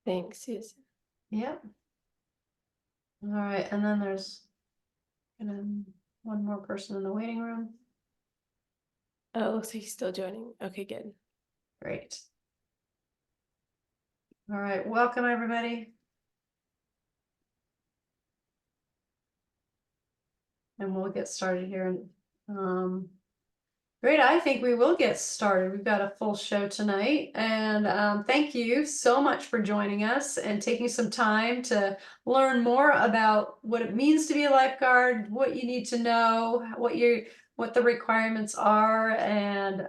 Thanks, Susan. Yep. All right, and then there's one more person in the waiting room. Oh, it looks like he's still joining. Okay, good. Great. All right, welcome everybody. And we'll get started here. Great, I think we will get started. We've got a full show tonight, and thank you so much for joining us and taking some time to learn more about what it means to be a lifeguard, what you need to know, what the requirements are, and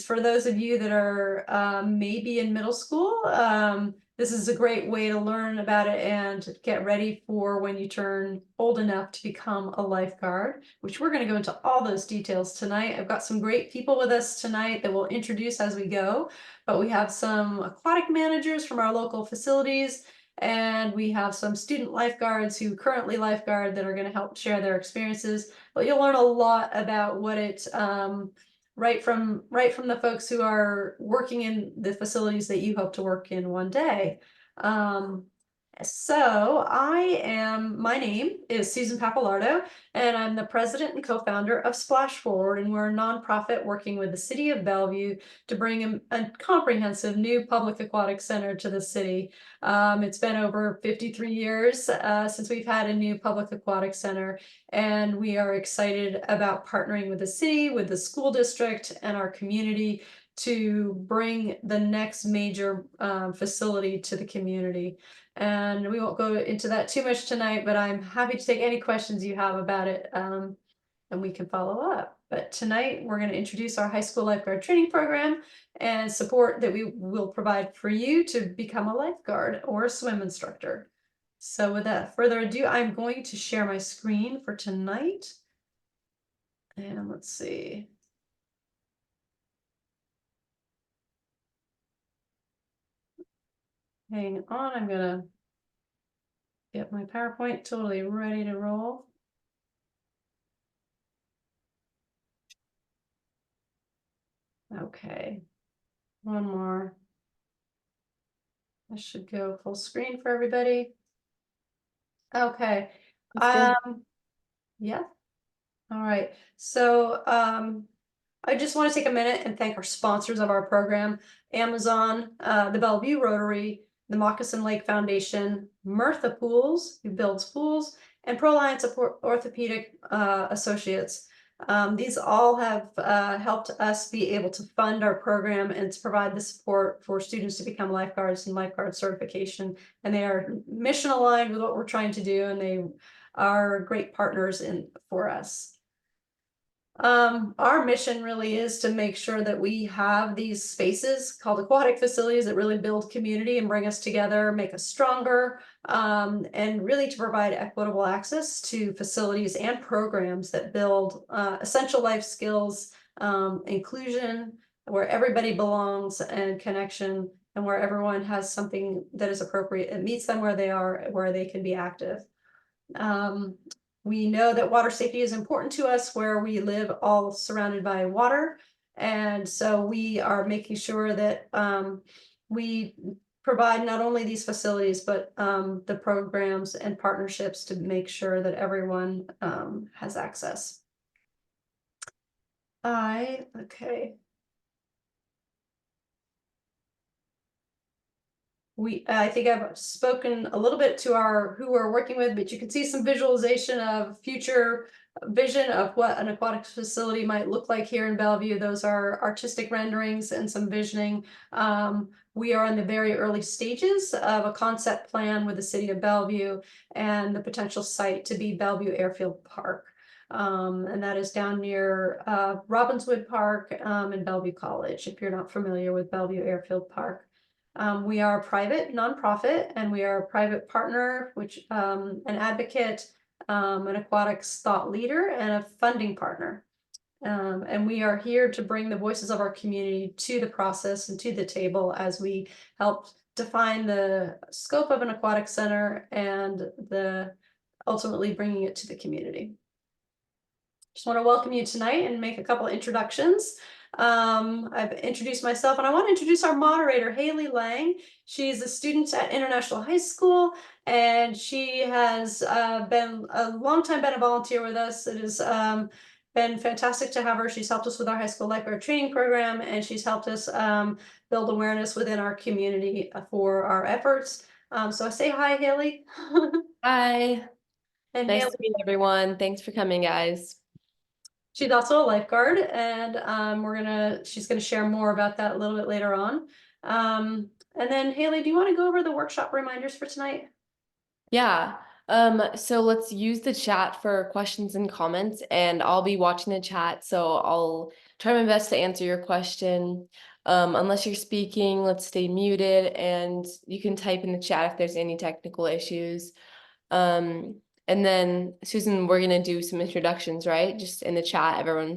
for those of you that are maybe in middle school, this is a great way to learn about it and get ready for when you turn old enough to become a lifeguard, which we're going to go into all those details tonight. I've got some great people with us tonight that we'll introduce as we go, but we have some aquatic managers from our local facilities, and we have some student lifeguards who currently lifeguard that are going to help share their experiences. But you'll learn a lot about what it right from the folks who are working in the facilities that you hope to work in one day. So my name is Susan Pappalardo, and I'm the president and co-founder of SPLASHForward, and we're a nonprofit working with the city of Bellevue to bring a comprehensive new public aquatic center to the city. It's been over 53 years since we've had a new public aquatic center, and we are excited about partnering with the city, with the school district, and our community to bring the next major facility to the community. And we won't go into that too much tonight, but I'm happy to take any questions you have about it, and we can follow up. But tonight we're going to introduce our high school lifeguard training program and support that we will provide for you to become a lifeguard or a swim instructor. So without further ado, I'm going to share my screen for tonight. And let's see. Hang on, I'm gonna get my PowerPoint totally ready to roll. Okay, one more. I should go full screen for everybody. Okay. Yeah. All right. So I just want to take a minute and thank our sponsors of our program: Amazon, the Bellevue Rotary, the Moccasin Lake Foundation, Mirtha Pools, who builds pools, and ProLiant Orthopedic Associates. These all have helped us be able to fund our program and to provide the support for students to become lifeguards and lifeguard certification. And they are mission aligned with what we're trying to do, and they are great partners for us. Our mission really is to make sure that we have these spaces called aquatic facilities that really build community and bring us together, make us stronger, and really to provide equitable access to facilities and programs that build essential life skills, inclusion, where everybody belongs, and connection, and where everyone has something that is appropriate and meets them where they are, where they can be active. We know that water safety is important to us where we live, all surrounded by water. And so we are making sure that we provide not only these facilities, but the programs and partnerships to make sure that everyone has access. Okay. I think I've spoken a little bit to who we're working with, but you can see some visualization of future vision of what an aquatic facility might look like here in Bellevue. Those are artistic renderings and some visioning. We are in the very early stages of a concept plan with the city of Bellevue and the potential site to be Bellevue Airfield Park. And that is down near Robbinswood Park and Bellevue College, if you're not familiar with Bellevue Airfield Park. We are a private nonprofit, and we are a private partner, which an advocate, an aquatics thought leader, and a funding partner. And we are here to bring the voices of our community to the process and to the table as we help define the scope of an aquatic center and ultimately bringing it to the community. Just want to welcome you tonight and make a couple of introductions. I've introduced myself, and I want to introduce our moderator, Haley Lang. She's a student at International High School, and she has been a long time been a volunteer with us. It has been fantastic to have her. She's helped us with our high school lifeguard training program, and she's helped us build awareness within our community for our efforts. So I say hi, Haley. Hi, And nice Haley, to meet everyone. Thanks for coming, guys. she's also a lifeguard, and she's gonna share more about that a little bit later on. And then Haley, do you want to go over the workshop reminders for tonight? Yeah. So let's use the chat for questions and comments, and I'll be watching the chat, so I'll try my best to answer your question. Unless you're speaking, let's stay muted, and you can type in the chat if there's any technical issues. And then Susan, we're gonna do some introductions, right? Just in the chat, everyone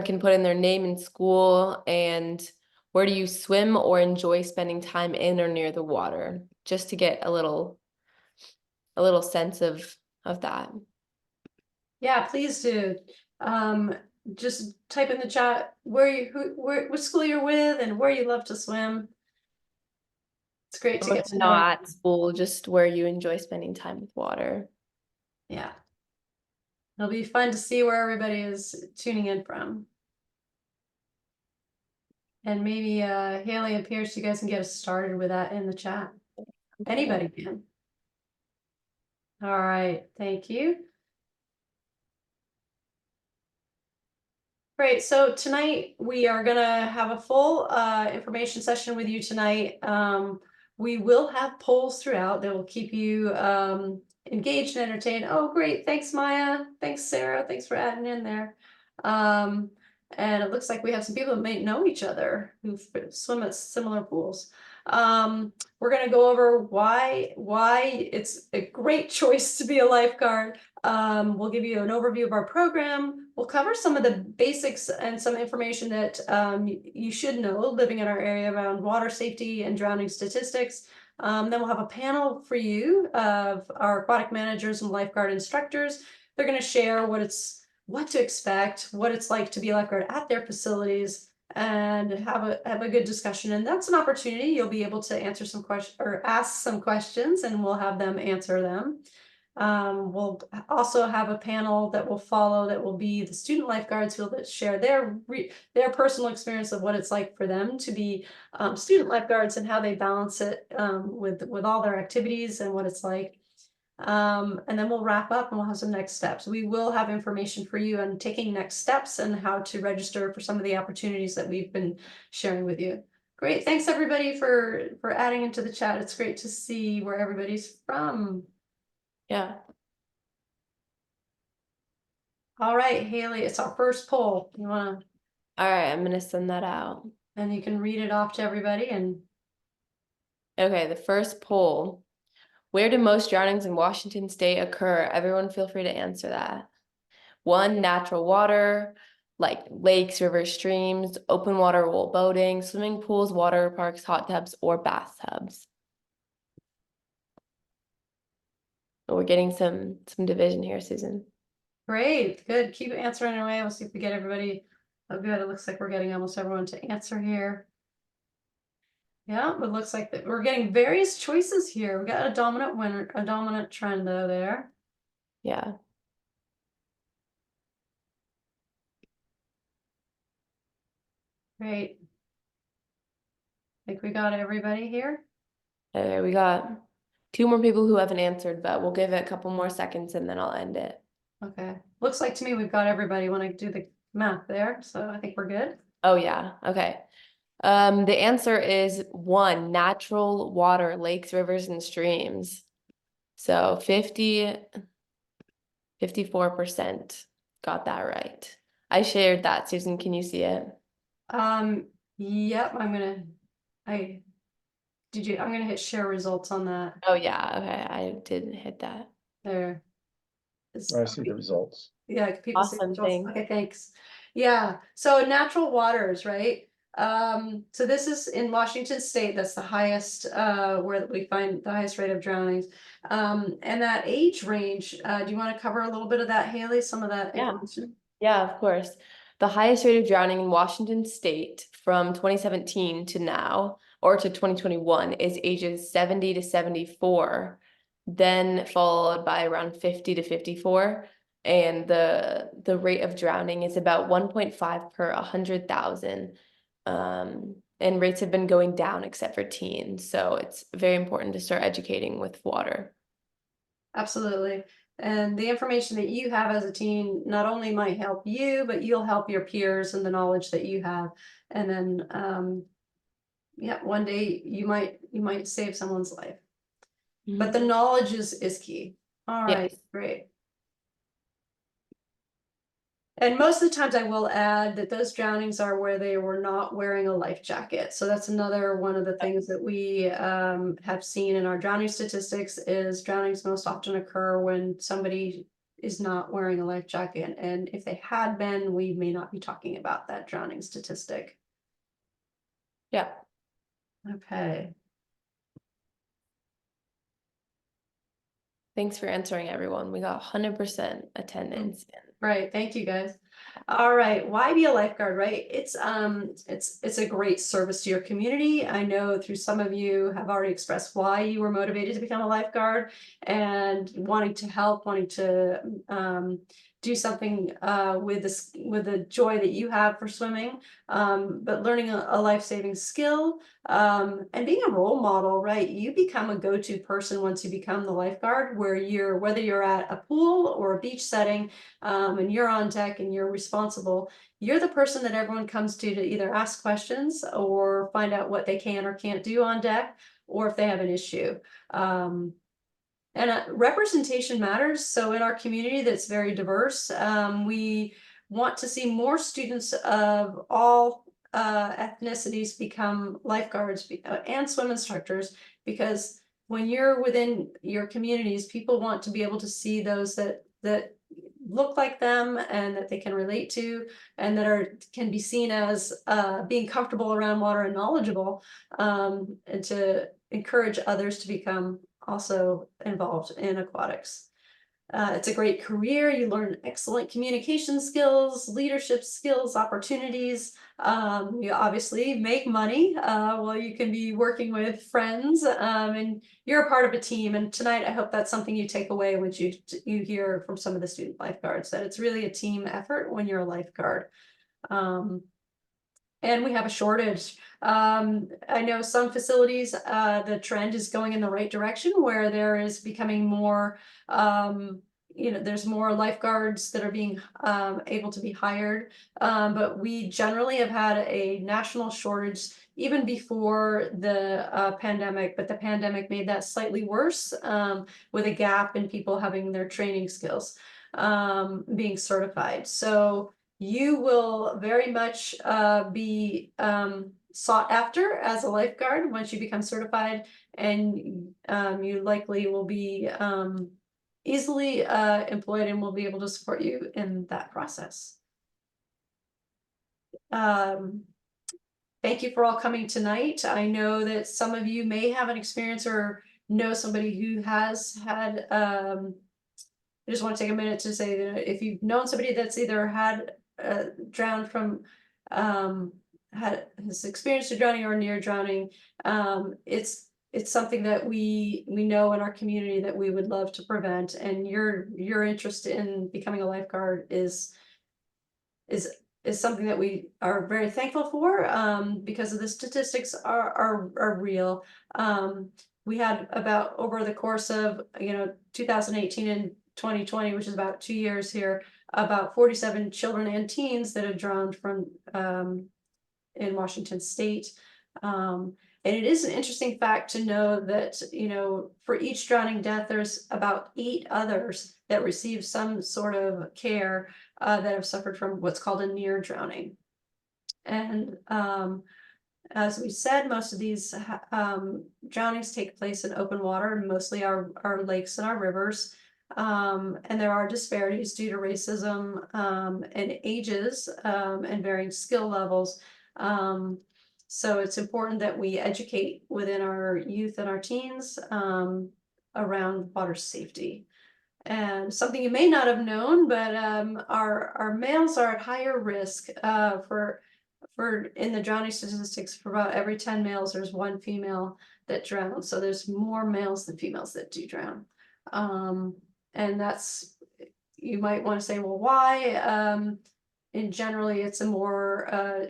can put in their name and school and where do you swim or enjoy spending time in or near the water, just to get a little sense of that. Yeah, please do. Just type in the chat what school you're with and where you love to swim. It's great to get to know. Not at school, just where you enjoy spending time with water. Yeah. It'll be fun to see where everybody is tuning in from. And maybe Haley and Pierce, you guys can get us started with that in the chat. Anybody can. All right, thank you. Great, so tonight we are gonna have a full information session with you tonight. We will have polls throughout that will keep you engaged and entertained. Oh, great, thanks Maya, thanks Sarah, thanks for adding in there. And it looks like we have some people that may know each other who swim at similar pools. We're gonna go over why it's a great choice to be a lifeguard. We'll give you an overview of our program. We'll cover some of the basics and some information that you should know living in our area around water safety and drowning statistics. Then we'll have a panel for you of our aquatic managers and lifeguard instructors. They're going to share what to expect, what it's like to be a lifeguard at their facilities, and have a good discussion. And that's an opportunity. You'll be able to answer some questions or ask some questions, and we'll have them answer them. We'll also have a panel that will follow that will be the student lifeguards who will share their personal experience of what it's like for them to be student lifeguards and how they balance it with all their activities and what it's like. And then we'll wrap up and we'll have some next steps. We will have information for you on taking next steps and how to register for some of the opportunities that we've been sharing with you. Great, thanks everybody for adding into the chat. It's great to see where everybody's from. Yeah. All right, Haley, it's our first poll. You wanna, All right, I'm gonna send that out. and you can read it off to everybody and Okay, the first poll. Where do most drownings in Washington state occur? Everyone feel free to answer that. 1, natural water, like lakes, rivers, streams, open water while boating, swimming pools, water parks, hot tubs, or bathtubs. We're getting some division here, Susan. great, good. Keep answering away. We'll see if we get everybody. Oh, good. It looks like we're getting almost everyone to answer here. Yeah, it looks like that we're getting various choices here. We got a dominant winner, a dominant trend though there. Yeah. Great. I think we got everybody here. Okay, we got 2 more people who haven't answered, but we'll give it a couple more seconds and then I'll end it. Okay. Looks like to me we've got everybody when I do the math there, so I think we're good. Oh yeah, okay. The answer is 1, natural water, lakes, rivers, and streams. So 54% got that right. I shared that, Susan, can you see it? Yep, I'm gonna hit share results on that. Oh yeah, okay, I didn't hit that. There. I see the results. Yeah, people see the Awesome, results. thanks. Okay, thanks. Yeah, so natural waters, right? So this is in Washington State, that's the highest, where we find the highest rate of drownings. And that age range, do you want to cover a little bit of that, Haley, some of that Yeah. information? Yeah, of course. the highest rate of drowning in Washington State from 2017 to now, or to 2021, is ages 70 to 74, then followed by around 50 to 54. And the rate of drowning is about 1.5 per 100,000. And rates have been going down except for teens. So it's very important to start educating with water. Absolutely. And the information that you have as a teen not only might help you, but you'll help your peers and the knowledge that you have. And then, yeah, one day you might save someone's life. But the knowledge is key. All right, Yes. great. And most of the times I will add that those drownings are where they were not wearing a life jacket. So that's another one of the things that we have seen in our drowning statistics is drownings most often occur when somebody is not wearing a life jacket. And if they had been, we may not be talking about that drowning statistic. Yeah. Okay. Thanks for answering, everyone. We got 100% attendance. Right. Thank you, guys. All right. Why be a lifeguard, right? It's a great service to your community. I know through some of you have already expressed why you were motivated to become a lifeguard and wanting to help, wanting to do something with the joy that you have for swimming, but learning a life-saving skill and being a role model, right? You become a go-to person once you become the lifeguard, where whether you're at a pool or a beach setting, and you're on deck and you're responsible, you're the person that everyone comes to either ask questions or find out what they can or can't do on deck, or if they have an issue. And representation matters. So in our community that's very diverse, we want to see more students of all ethnicities become lifeguards and swim instructors, because when you're within your communities, people want to be able to see those that look like them and that they can relate to, and that can be seen as being comfortable around water and knowledgeable, and to encourage others to become also involved in aquatics. It's a great career. You learn excellent communication skills, leadership skills, opportunities. You obviously make money while you can be working with friends, and you're a part of a team. And tonight, I hope that's something you take away when you hear from some of the student lifeguards, that it's really a team effort when you're a lifeguard. And we have a shortage. I know some facilities, the trend is going in the right direction, where there is becoming more, there's more lifeguards that are being able to be hired. But we generally have had a national shortage even before the pandemic, but the pandemic made that slightly worse, with a gap in people having their training skills being certified. So you will very much be sought after as a lifeguard once you become certified, and you likely will be easily employed, and will be able to support you in that process. Thank you for all coming tonight. I know that some of you may have an experience or know somebody who has had, I just want to take a minute to say that if you've known somebody that's either had drowned from, has experienced a drowning or near drowning, it's something that we know in our community that we would love to prevent. And your interest in becoming a lifeguard is something that we are very thankful for, because of the statistics are real. We had about, over the course of 2018 and 2020, which is about 2 years here, about 47 children and teens that had drowned from in Washington State. And it is an interesting fact to know that, for each drowning death, there's about 8 others that receive some sort of care that have suffered from what's called a near drowning. And as we said, most of these drownings take place in open water, and mostly our lakes and our rivers. And there are disparities due to racism and ages and varying skill levels. So it's important that we educate within our youth and our teens around water safety. And something you may not have known, but our males are at higher risk for in the drowning statistics. For about every 10 males, there's 1 female that drowns. So there's more males than females that do drown. And that's, you might want to say, well, why? And generally, it's a more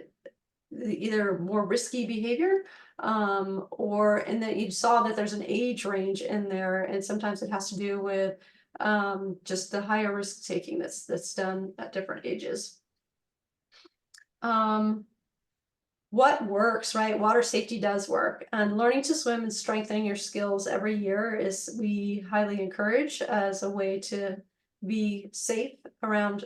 either more risky behavior, or and that you saw that there's an age range in there, and sometimes it has to do with just the higher risk taking that's done at different ages. What works, right? Water safety does work, and learning to swim and strengthening your skills every year is we highly encourage as a way to be safe around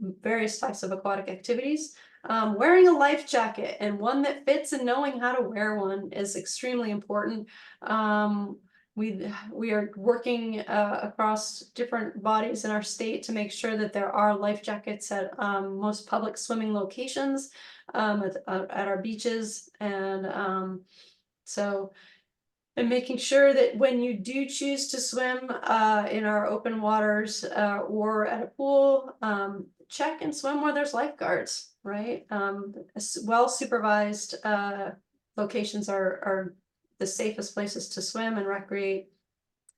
various types of aquatic activities. Wearing a life jacket, and one that fits, and knowing how to wear one is extremely important. We are working across different bodies in our state to make sure that there are life jackets at most public swimming locations, at our beaches, and and making sure that when you do choose to swim in our open waters or at a pool, check and swim where there's lifeguards, right? Well supervised locations are the safest places to swim and recreate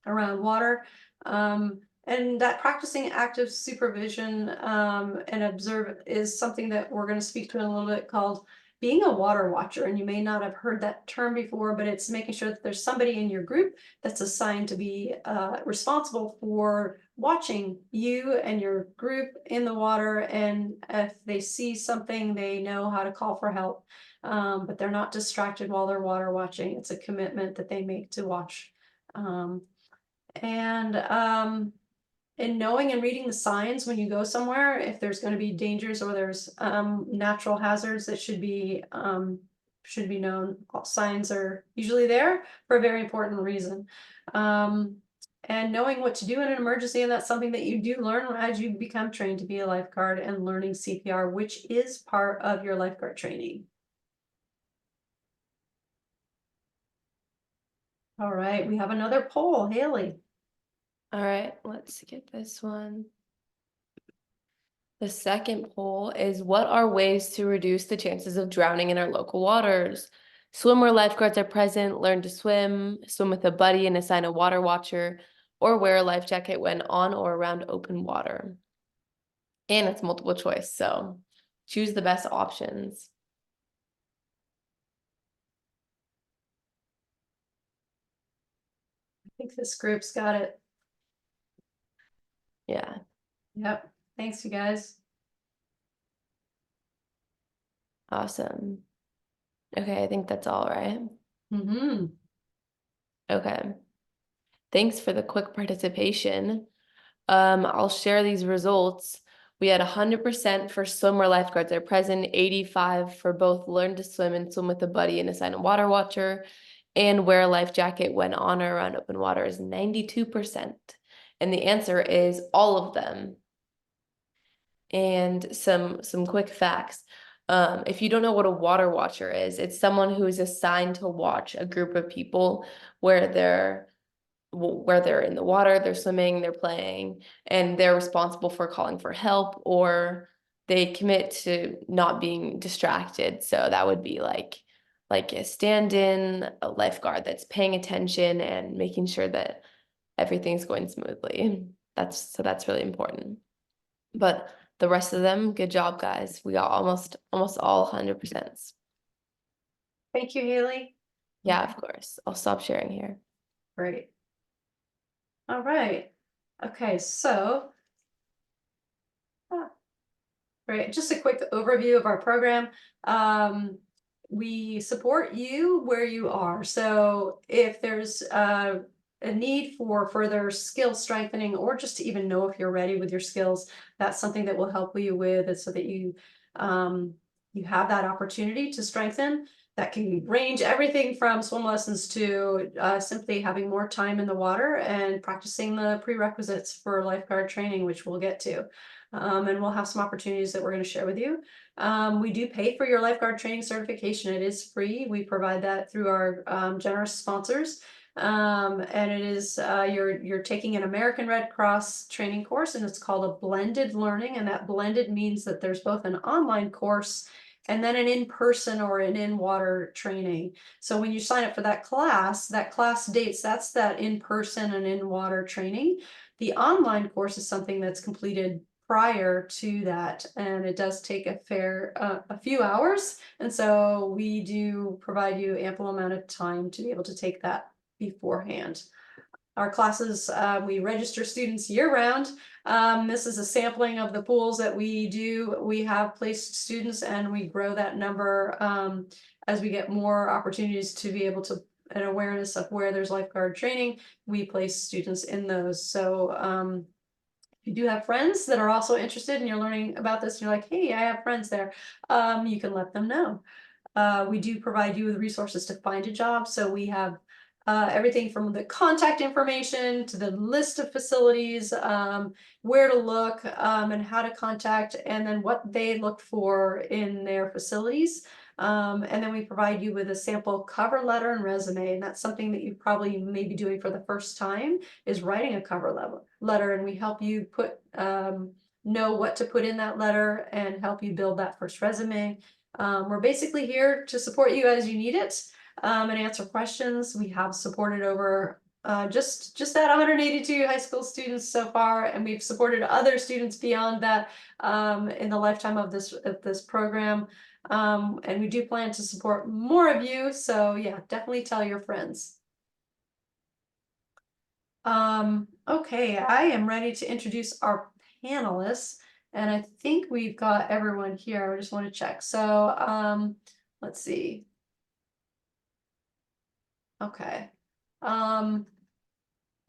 around water. And that practicing active supervision and observe is something that we're going to speak to in a little bit, called being a water watcher. And you may not have heard that term before, but it's making sure that there's somebody in your group that's assigned to be responsible for watching you and your group in the water. And if they see something, they know how to call for help. But they're not distracted while they're water watching. It's a commitment that they make to watch. And knowing and reading the signs when you go somewhere, if there's going to be dangers or there's natural hazards that should be known. All signs are usually there for a very important reason. And knowing what to do in an emergency, and that's something that you do learn as you become trained to be a lifeguard, and learning CPR, which is part of your lifeguard training. All right, we have another poll, Haley. All right, let's get this one. The second poll is, what are ways to reduce the chances of drowning in our local waters? Swim where lifeguards are present, learn to swim, swim with a buddy and assign a water watcher, or wear a life jacket when on or around open water. And it's multiple choice, so choose the best options. I think this group's got it. Yeah. Yep. Thanks, you guys. Awesome. Okay, I think that's all right. Mm-hmm. Okay. Thanks for the quick participation. I'll share these results. We had 100% for swim where lifeguards are present, 85 for both learn to swim and swim with a buddy and assign a water watcher, and wear a life jacket when on or around open water is 92%. And the answer is all of them. And some quick facts. If you don't know what a water watcher is, it's someone who is assigned to watch a group of people where they're in the water, they're swimming, they're playing, and they're responsible for calling for help, or they commit to not being distracted. So that would be like a stand-in, a lifeguard that's paying attention and making sure that everything's going smoothly. That's really important. But the rest of them, good job, guys. We got almost all 100%. Thank you, Haley. Yeah, of course. I'll stop sharing here. Great. All right. Okay, so great. Just a quick overview of our program. We support you where you are. So if there's a need for further skill strengthening, or just to even know if you're ready with your skills, that's something that we'll help you with, so that you have that opportunity to strengthen. That can range everything from swim lessons to simply having more time in the water and practicing the prerequisites for lifeguard training, which we'll get to. And we'll have some opportunities that we're going to share with you. We do pay for your lifeguard training certification. It is free. We provide that through our generous sponsors. And it is you're taking an American Red Cross training course, and it's called a blended learning. And that blended means that there's both an online course and then an in-person or an in-water training. So when you sign up for that class dates, that's that in-person and in-water training. The online course is something that's completed prior to that, and it does take a few hours. And so we do provide you ample amount of time to be able to take that beforehand. Our classes, we register students year round. This is a sampling of the pools that we do. We have placed students, and we grow that number as we get more opportunities to be able to, an awareness of where there's lifeguard training, we place students in those. So if you do have friends that are also interested and you're learning about this, and you're like, hey, I have friends there, you can let them know. We do provide you with resources to find a job. So we have everything from the contact information to the list of facilities, where to look, and how to contact, and then what they look for in their facilities. And then we provide you with a sample cover letter and resume. And that's something that you probably may be doing for the first time, is writing a cover letter. And we help you put, know what to put in that letter and help you build that first resume. We're basically here to support you as you need it, and answer questions. We have supported over just at 182 high school students so far, and we've supported other students beyond that in the lifetime of this program. And we do plan to support more of you. So yeah, definitely tell your friends. Okay, I am ready to introduce our panelists, and I think we've got everyone here. I just want to check. So let's see. Okay.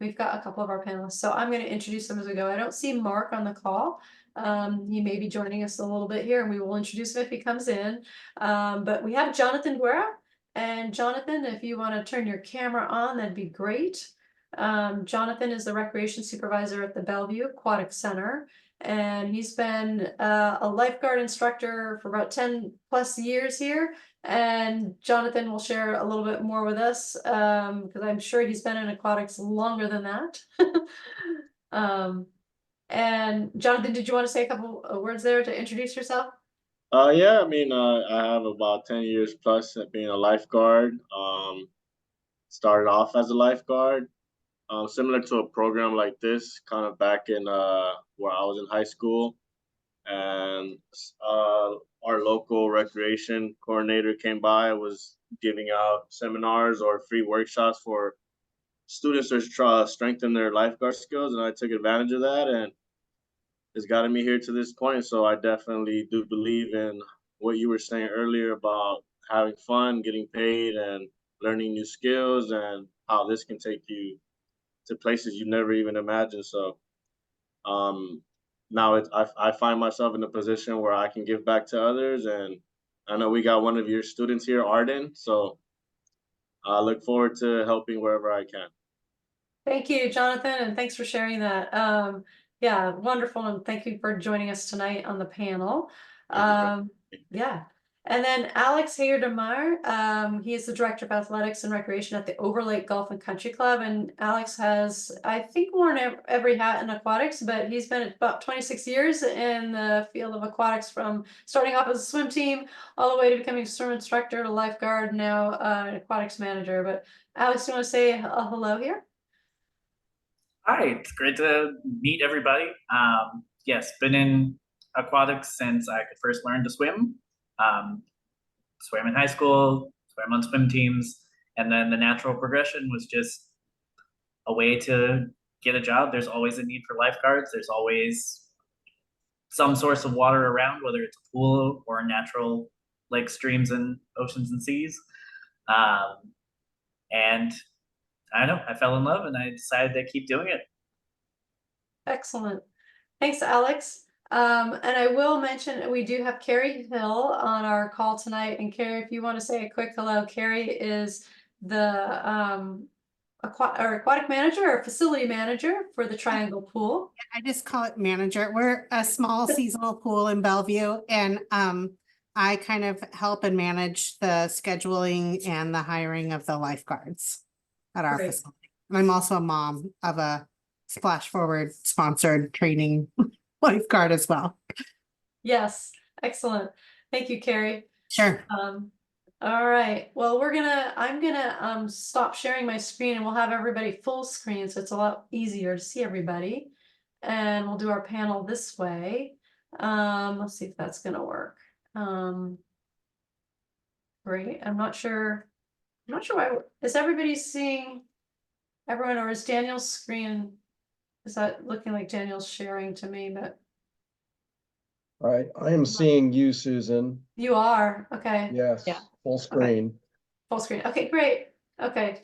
We've got a couple of our panelists, so I'm going to introduce them as we go. I don't see Mark on the call. He may be joining us a little bit here, and we will introduce him if he comes in. But we have Jonathan Guerra, and Jonathan, if you want to turn your camera on, that'd be great. Jonathan is the recreation supervisor at the Bellevue Aquatic Center, and he's been a lifeguard instructor for about 10+ years here. And Jonathan will share a little bit more with us, because I'm sure he's been in aquatics longer than that. And Jonathan, did you want to say a couple of words there to introduce yourself? Yeah, I mean, I have about 10 years plus at being a lifeguard. Started off as a lifeguard, similar to a program like this, kind of back in where I was in high school. And our local recreation coordinator came by, was giving out seminars or free workshops for students to try to strengthen their lifeguard skills, and I took advantage of that, and it's gotten me here to this point. So I definitely do believe in what you were saying earlier about having fun, getting paid, and learning new skills, and how this can take you to places you never even imagined. So now I find myself in a position where I can give back to others, and I know we got one of your students here, Arden. So I look forward to helping wherever I can. Thank you, Jonathan, and thanks for sharing that. Yeah, wonderful, and thank you for joining us tonight on the panel. Yeah. And then Alex Hayerdemar, he is the Director of Athletics and Recreation at the Overlake Golf and Country Club. And Alex has, I think, worn every hat in aquatics, but he's been about 26 years in the field of aquatics, from starting off as a swim team all the way to becoming a swim instructor, to lifeguard, now an aquatics manager. But Alex, you want to say a hello here? Hi, it's great to meet everybody. Yes, been in aquatics since I could first learn to swim. Swam in high school, swam on swim teams, and then the natural progression was just a way to get a job. There's always a need for lifeguards. There's always some source of water around, whether it's a pool or natural lakes, streams, and oceans and seas. And I don't know, I fell in love and I decided to keep doing it. Excellent. Thanks, Alex. And I will mention we do have Carrie Hill on our call tonight. And Carrie, if you want to say a quick hello, Carrie is the aquatic manager or facility manager for the Triangle Pool. I just call it manager. We're a small seasonal pool in Bellevue, and I kind of help and manage the scheduling and the hiring of the lifeguards. at our Great. facility. And I'm also a mom of a Splash Forward sponsored training lifeguard as well. Yes, excellent. Thank you, Carrie. Sure. All right. Well, I'm gonna stop sharing my screen and we'll have everybody full screen, so it's a lot easier to see everybody. And we'll do our panel this way. Let's see if that's gonna work. Great. I'm not sure why. Is everybody seeing everyone, or is Daniel's screen? Is that looking like Daniel's sharing to me? But All right, I am seeing you, Susan. you are, okay. Yes, Yeah. full screen. Full screen. Okay, great. Okay.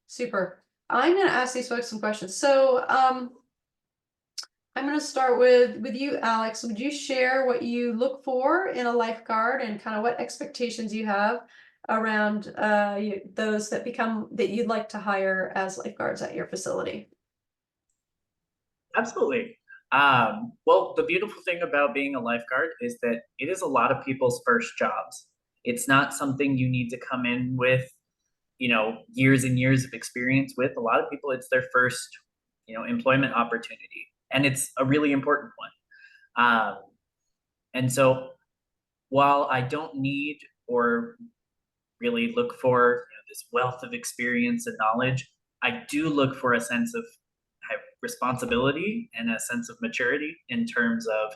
Super. I'm gonna ask these folks some questions. So, I'm gonna start with you, Alex. Would you share what you look for in a lifeguard and kind of what expectations you have around those that you'd like to hire as lifeguards at your facility? Absolutely. Well, the beautiful thing about being a lifeguard is that it is a lot of people's first jobs. It's not something you need to come in with, years and years of experience with. A lot of people, it's their first, employment opportunity, and it's a really important one. And so while I don't need or really look for this wealth of experience and knowledge, I do look for a sense of responsibility and a sense of maturity in terms of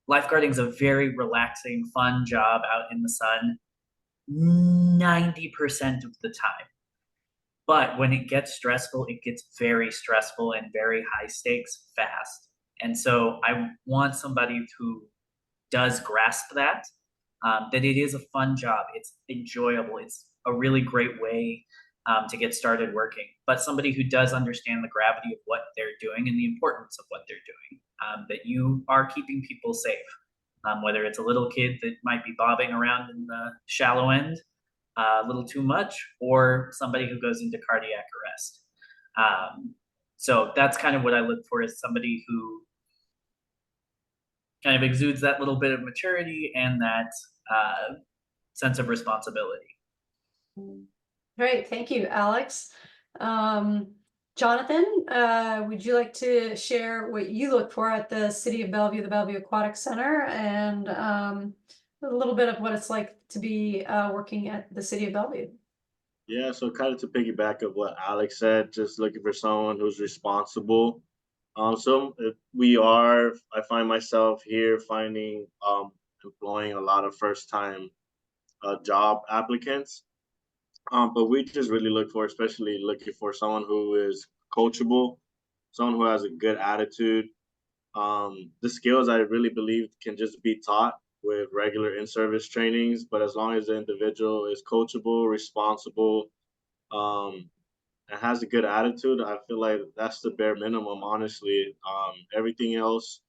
lifeguarding is a very relaxing, fun job out in the sun 90% of the time. But when it gets stressful, it gets very stressful and very high stakes fast. And so I want somebody who does grasp that it is a fun job. It's enjoyable. It's a really great way to get started working, but somebody who does understand the gravity of what they're doing and the importance of what they're doing, that you are keeping people safe, whether it's a little kid that might be bobbing around in the shallow end a little too much, or somebody who goes into cardiac arrest. So that's kind of what I look for, is somebody who kind of exudes that little bit of maturity and that sense of responsibility. Great, thank you, Alex. Jonathan, would you like to share what you look for at the City of Bellevue, the Bellevue Aquatic Center, and a little bit of what it's like to be working at the City of Bellevue? Yeah, so kind of to piggyback of what Alex said, just looking for someone who's responsible. I find myself here employing a lot of first-time job applicants. But we just really especially looking for someone who is coachable, someone who has a good attitude. The skills I really believe can just be taught with regular in-service trainings, but as long as the individual is coachable, responsible, and has a good attitude, I feel like that's the bare minimum, honestly. Everything else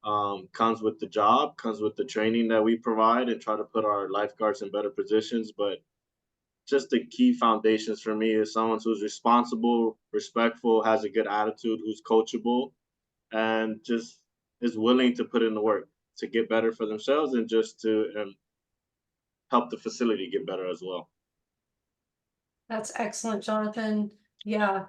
comes with the job, comes with the training that we provide and try to put our lifeguards in better positions. But just the key foundations for me is someone who's responsible, respectful, has a good attitude, who's coachable, and just is willing to put in the work to get better for themselves and just to help the facility get better as well. That's excellent, Jonathan. Yeah,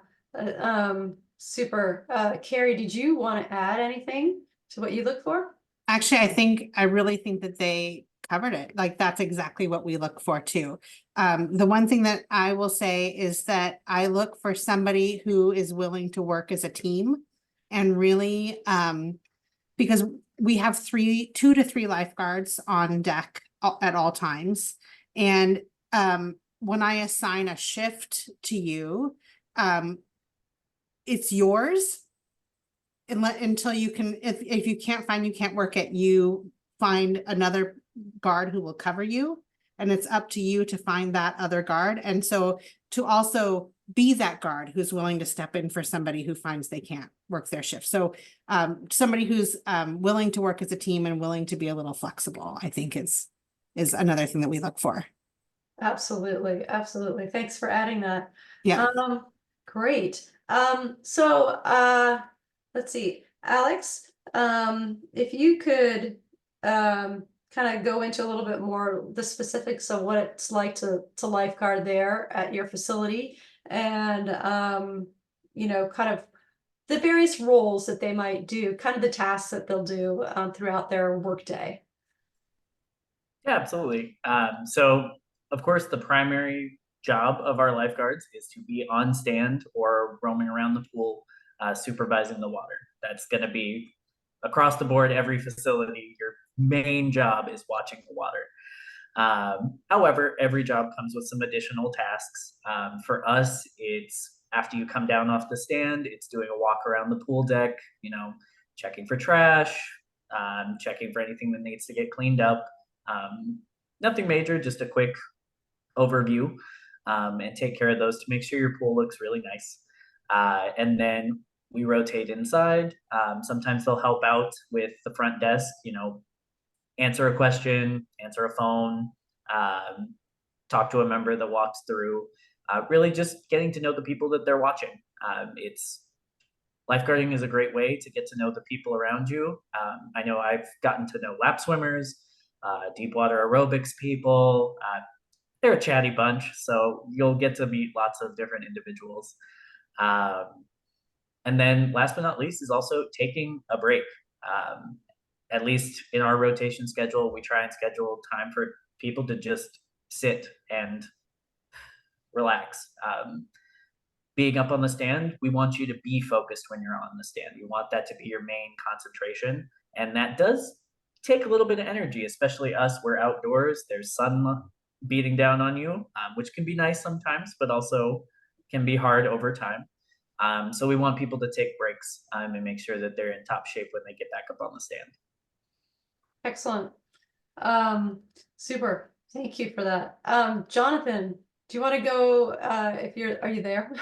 super. Carrie, did you want to add anything to what you look for? Actually, I really think that they covered it. Like, that's exactly what we look for too. The one thing that I will say is that I look for somebody who is willing to work as a team, and really, because we have 2 to 3 lifeguards on deck at all times. And when I assign a shift to you, it's yours. Until you can, if you can't work it, you find another guard who will cover you, and it's up to you to find that other guard. And so to also be that guard who's willing to step in for somebody who finds they can't work their shift. So somebody who's willing to work as a team and willing to be a little flexible, I think is another thing that we look for. Absolutely, absolutely. Thanks for adding that. Yeah. Great. Let's see, Alex, if you could kind kind of go into a little bit more the specifics of what it's like to lifeguard there at your facility, and you know, kind of the various roles that they might do, kind of the tasks that they'll do throughout their workday. Yeah, absolutely. So of course, the primary job of our lifeguards is to be on stand or roaming around the pool, supervising the water. That's going to be across the board, every facility. Your main job is watching the water. However, every job comes with some additional tasks. For us, it's after you come down off the stand, it's doing a walk around the pool deck, you know, checking for trash, checking for anything that needs to get cleaned up. Nothing major, just a quick overview, and take care of those to make sure your pool looks really nice. And then we rotate inside. Sometimes they'll help out with the front desk, you know, answer a question, answer a phone, talk to a member that walks through, really just getting to know the people that they're watching. Lifeguarding is a great way to get to know the people around you. I know I've gotten to know lap swimmers, deep water aerobics people. They're a chatty bunch, so you'll get to meet lots of different individuals. And then last but not least is also taking a break. At least in our rotation schedule, we try and schedule time for people to just sit and relax. Being up on the stand, we want you to be focused when you're on the stand. You want that to be your main concentration. And that does take a little bit of energy, especially us. We're outdoors. There's sun beating down on you, which can be nice sometimes, but also can be hard over time. So we want people to take breaks and make sure that they're in top shape when they get back up on the stand. Excellent. Super. Thank you for that. Jonathan, do you want to go, are you there?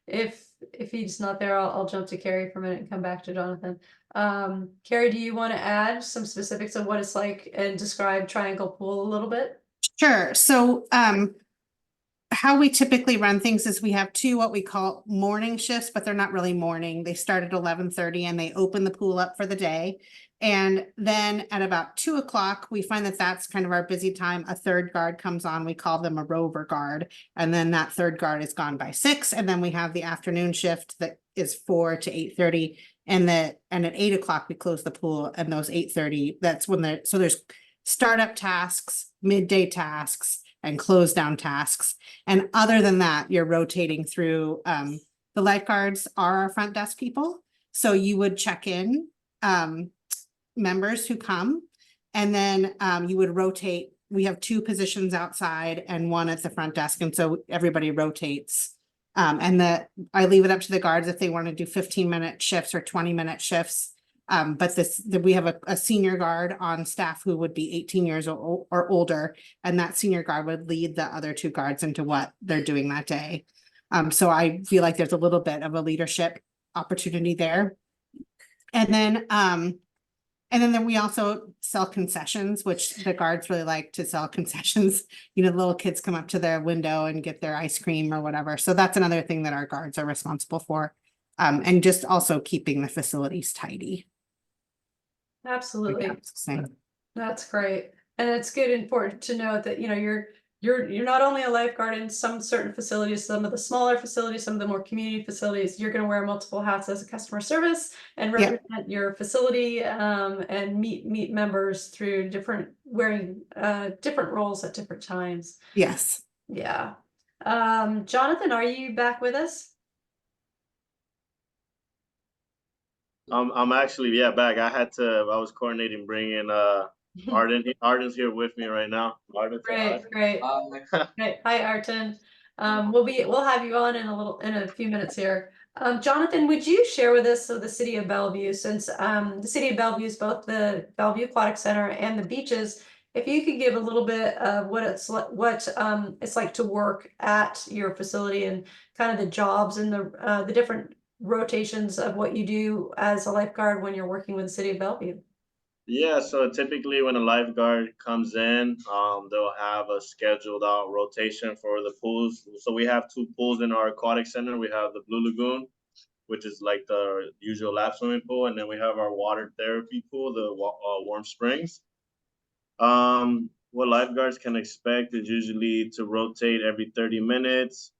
If he's not there, I'll jump to Carrie for a minute and come back to Jonathan. Carrie, do you want to add some specifics of what it's like and describe Triangle Pool a little bit? Sure. So, how we typically run things is we have two what we call morning shifts, but they're not really morning. They start at 11:30 and they open the pool up for the day. And then at about 2 o'clock, we find that that's kind of our busy time. A third guard comes on. We call them a rover guard. And then that third guard is gone by 6. And then we have the afternoon shift that is 4 to 8:30. And at 8 o'clock, we close the pool. And those 8:30, that's when there's startup tasks, midday tasks, and close down tasks. And other than that, you're rotating through, the lifeguards are our front desk people. So you would check in, members who come, and then you would rotate. We have 2 positions outside and 1 at the front desk. And so everybody rotates. And I leave it up to the guards if they want to do 15-minute shifts or 20-minute shifts. But we have a senior guard on staff who would be 18 years or older, and that senior guard would lead the other 2 guards into what they're doing that day. So I feel like there's a little bit of a leadership opportunity there. And then we also sell concessions, which the guards really like to sell concessions. You know, little kids come up to their window and get their ice cream or whatever. So that's another thing that our guards are responsible for. And just also keeping the facilities tidy. Absolutely. That's great. And it's good and important to know that, you know, you're not only a lifeguard in some certain facilities, some of the smaller facilities, some of the more community facilities, you're going to wear multiple hats as a customer service and represent your facility, and meet members through wearing different roles at different times. Yes. Yeah. Jonathan, are you back with us? I'm actually back. I was coordinating bringing Arden. Arden's here with me right now. Arden, Great. Great. Hi, Arden. We'll have you on in a few minutes here. Jonathan, would you share with us the city of Bellevue, since the city of Bellevue is both the Bellevue Aquatic Center and the beaches, if you could give a little bit of what it's like to work at your facility and kind of the jobs and the different rotations of what you do as a lifeguard when you're working with the city of Bellevue. Yeah, so typically when a lifeguard comes in, they'll have a scheduled out rotation for the pools. So we have 2 pools in our aquatic center. We have the Blue Lagoon, which is like the usual lap swimming pool, and then we have our water therapy pool, the Warm Springs. What lifeguards can expect is usually to rotate every 30 minutes,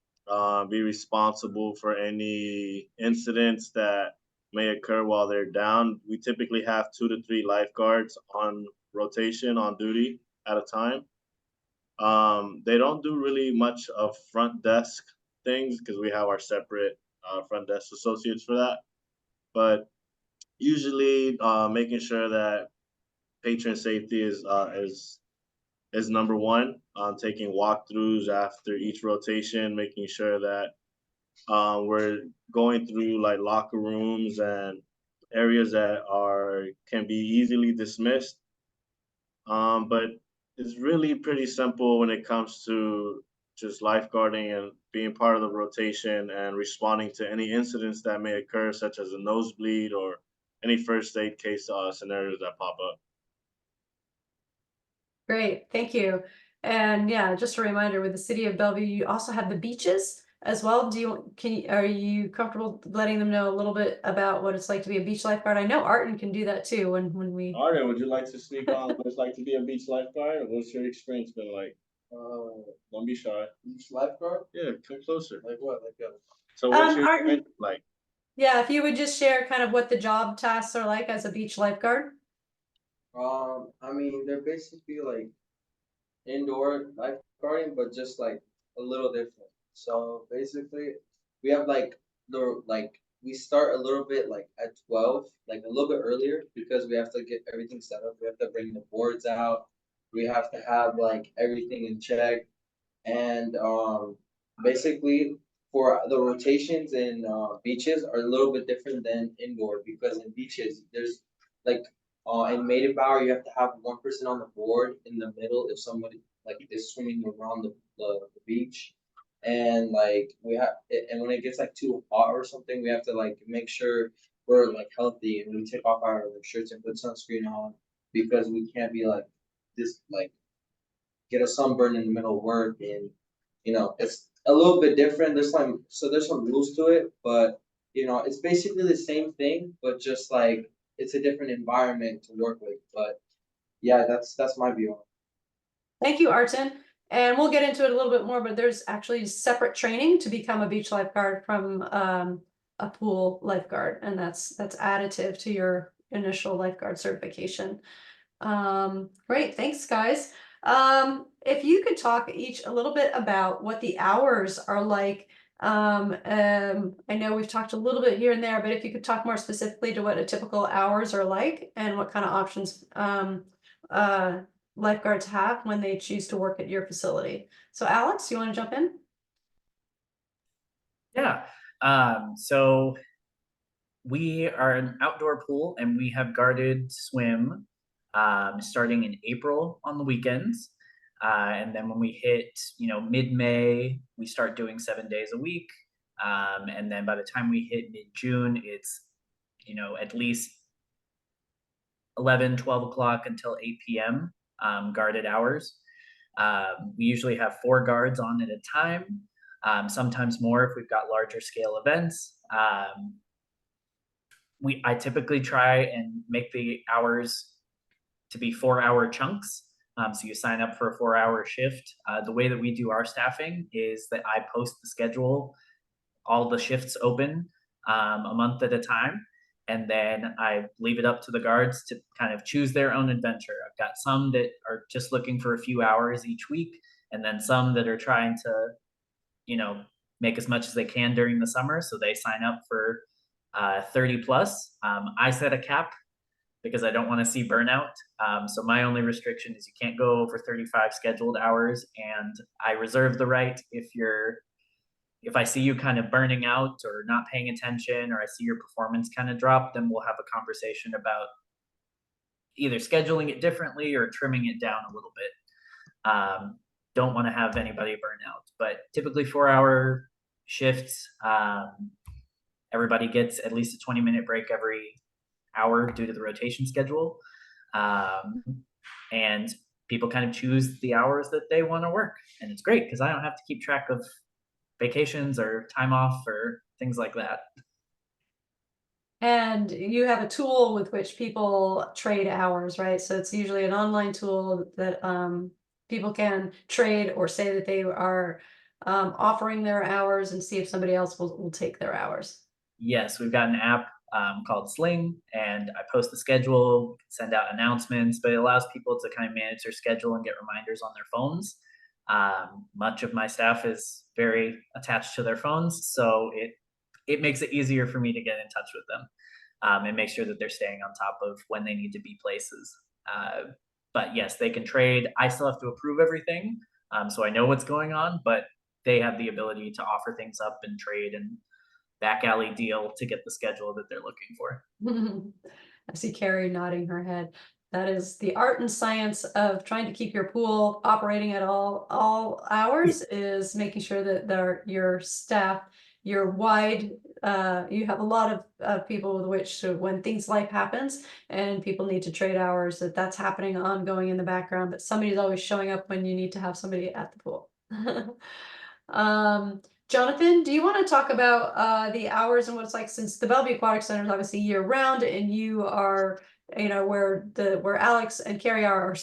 be responsible for any incidents that may occur while they're down. We typically have 2 to 3 lifeguards on rotation on duty at a time. They don't do really much of front desk things because we have our separate front desk associates for that. But usually, making sure that patron safety is number one. Taking walkthroughs after each rotation, making sure that we're going through like locker rooms and areas that can be easily dismissed. But it's really pretty simple when it comes to just lifeguarding and being part of the rotation and responding to any incidents that may occur, such as a nosebleed or any first aid case scenarios that pop up. Great, thank you. And yeah, just a reminder, with the city of Bellevue, you also have the beaches as well. Are you comfortable letting them know a little bit about what it's like to be a beach lifeguard? I know Arden can do that too when we. Arden, would you like to speak on what it's like to be a beach lifeguard? Or what's your experience been like? Don't be shy. Beach lifeguard? Yeah, come closer. Like what? So what's your Arden, experience like? yeah, if you would just share kind of what the job tasks are like as a beach lifeguard. I mean, they're basically like indoor lifeguarding, but just like a little different. So basically, we have we start a little bit like at 12, like a little bit earlier because we have to get everything set up. We have to bring the boards out. We have to have like everything in check, and basically for the rotations in beaches are a little bit different than indoor because in beaches there's like in maiden bower, you have to have one person on the board in the middle if somebody like is swimming around the beach. And like and when it gets like too hot or something, we have to like make sure we're like healthy and we take off our like, shirts and put sunscreen on because we can't be like this like get a sunburn in the middle of work. And it's a little bit different. There's some rules to it, but it's basically the same thing, but just like it's a different environment to work with. But yeah, that's my view on it. Thank you, Arden. And we'll get into it a little bit more, but there's actually separate training to become a beach lifeguard from a pool lifeguard, and that's additive to your initial lifeguard certification. Great, thanks, guys. If you could talk each a little bit about what the hours are like. I know we've talked a little bit here and there, but if you could talk more specifically to what a typical hours are like and what kind of options lifeguards have when they choose to work at your facility. So Alex, you want to jump in? Yeah. So we are an outdoor pool and we have guarded swim starting in April on the weekends. And then when we hit, mid-May, we start doing 7 days a week. And then by the time we hit mid-June, it's, at least 11, 12 o'clock until 8 p.m. Guarded hours. We usually have 4 guards on at a time, sometimes more if we've got larger scale events. I typically try and make the hours to be 4-hour chunks. So you sign up for a 4-hour shift. The way that we do our staffing is that I post the schedule, all the shifts open a month at a time. And then I leave it up to the guards to kind of choose their own adventure. I've got some that are just looking for a few hours each week, and then some that are trying to, make as much as they can during the summer. So they sign up for 30 plus. I set a cap because I don't want to see burnout. So my only restriction is you can't go over 35 scheduled hours, and I reserve the right if I see you kind of burning out or not paying attention, or I see your performance kind of drop, then we'll have a conversation about either scheduling it differently or trimming it down a little bit. Don't want to have anybody burn out, but typically 4-hour shifts. Everybody gets at least a 20-minute break every hour due to the rotation schedule. And people kind of choose the hours that they want to work. And it's great because I don't have to keep track of vacations or time off or things like that. And you have a tool with which people trade hours, right? So it's usually an online tool that people can trade or say that they are offering their hours and see if somebody else will take their hours. Yes, we've got an app called Sling, and I post the schedule, send out announcements, but it allows people to kind of manage their schedule and get reminders on their phones. Much of my staff is very attached to their phones, so it makes it easier for me to get in touch with them and make sure that they're staying on top of when they need to be places. But yes, they can trade. I still have to approve everything, so I know what's going on, but they have the ability to offer things up and trade and back alley deal to get the schedule that they're looking for. I see Carrie nodding her head. That is the art and science of trying to keep your pool operating at all hours, is making sure that your staff, your wide, you have a lot of people with which when things life happens and people need to trade hours, that's happening ongoing in the background, but somebody's always showing up when you need to have somebody at the pool. Jonathan, do you want to talk about the hours and what it's like, since the Bellevue Aquatic Center is obviously year round, and you are, you know, where Alex and Carrie are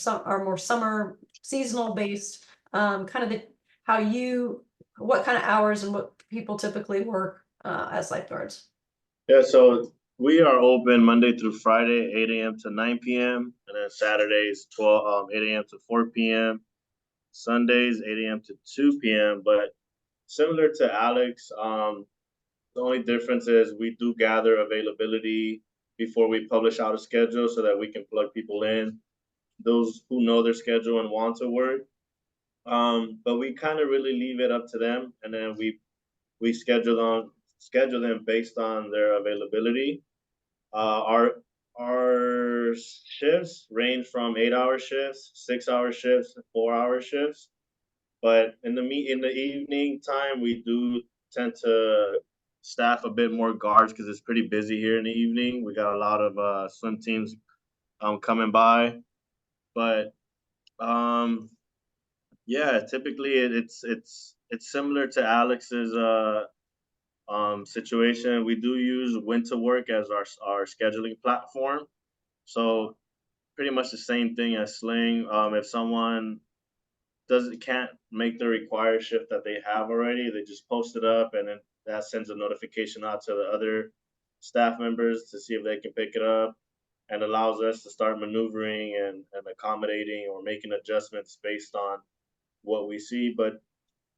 more summer seasonal based, kind of what kind of hours and what people typically work as lifeguards? Yeah, so we are open Monday through Friday, 8 a.m. to 9 p.m. and then Saturdays 8 a.m. to 4 p.m. Sundays 8 a.m. to 2 p.m. But similar to Alex, the only difference is we do gather availability before we publish out a schedule so that we can plug people in, those who know their schedule and want to work. But we kind of really leave it up to them, and then we schedule them based on their availability. Our shifts range from 8-hour shifts, 6-hour shifts, 4-hour shifts. But in the evening time, we do tend to staff a bit more guards because it's pretty busy here in the evening. We got a lot of swim teams coming by, but yeah, typically it's similar to Alex's situation. We do use Winter Work as our scheduling platform, so pretty much the same thing as Sling. If someone can't make the required shift that they have already, they just post it up, and then that sends a notification out to the other staff members to see if they can pick it up, and allows us to start maneuvering and accommodating or making adjustments based on what we see. But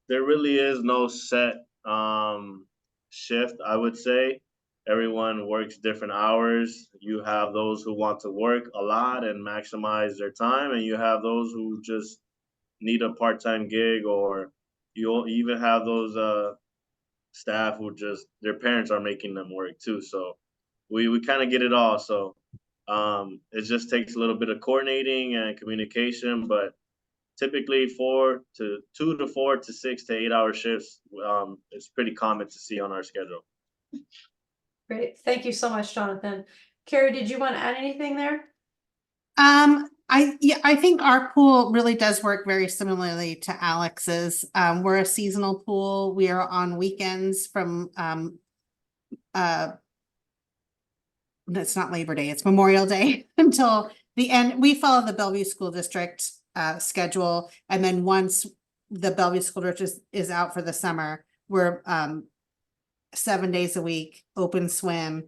there really is no set shift, I would say. Everyone works different hours. You have those who want to work a lot and maximize their time, and you have those who just need a part-time gig, or you even have those staff who just their parents are making them work too. So we kind of get it all. So it just takes a little bit of coordinating and communication, but typically 2 to 4 to 6 to 8-hour shifts is pretty common to see on our schedule. Great, thank you so much, Jonathan. Carrie, did you want to add anything there? I think our pool really does work very similarly to Alex's. We're a seasonal pool. We are on weekends from it's not Labor Day, it's Memorial Day until the end. We follow the Bellevue School District schedule, and then once the Bellevue School District is out for the summer, we're 7 days a week, open swim,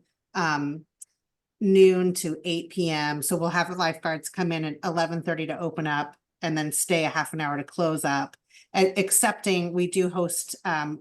noon to 8 p.m. So we'll have the lifeguards come in at 11:30 to open up and then stay a half an hour to close up. Excepting we do host a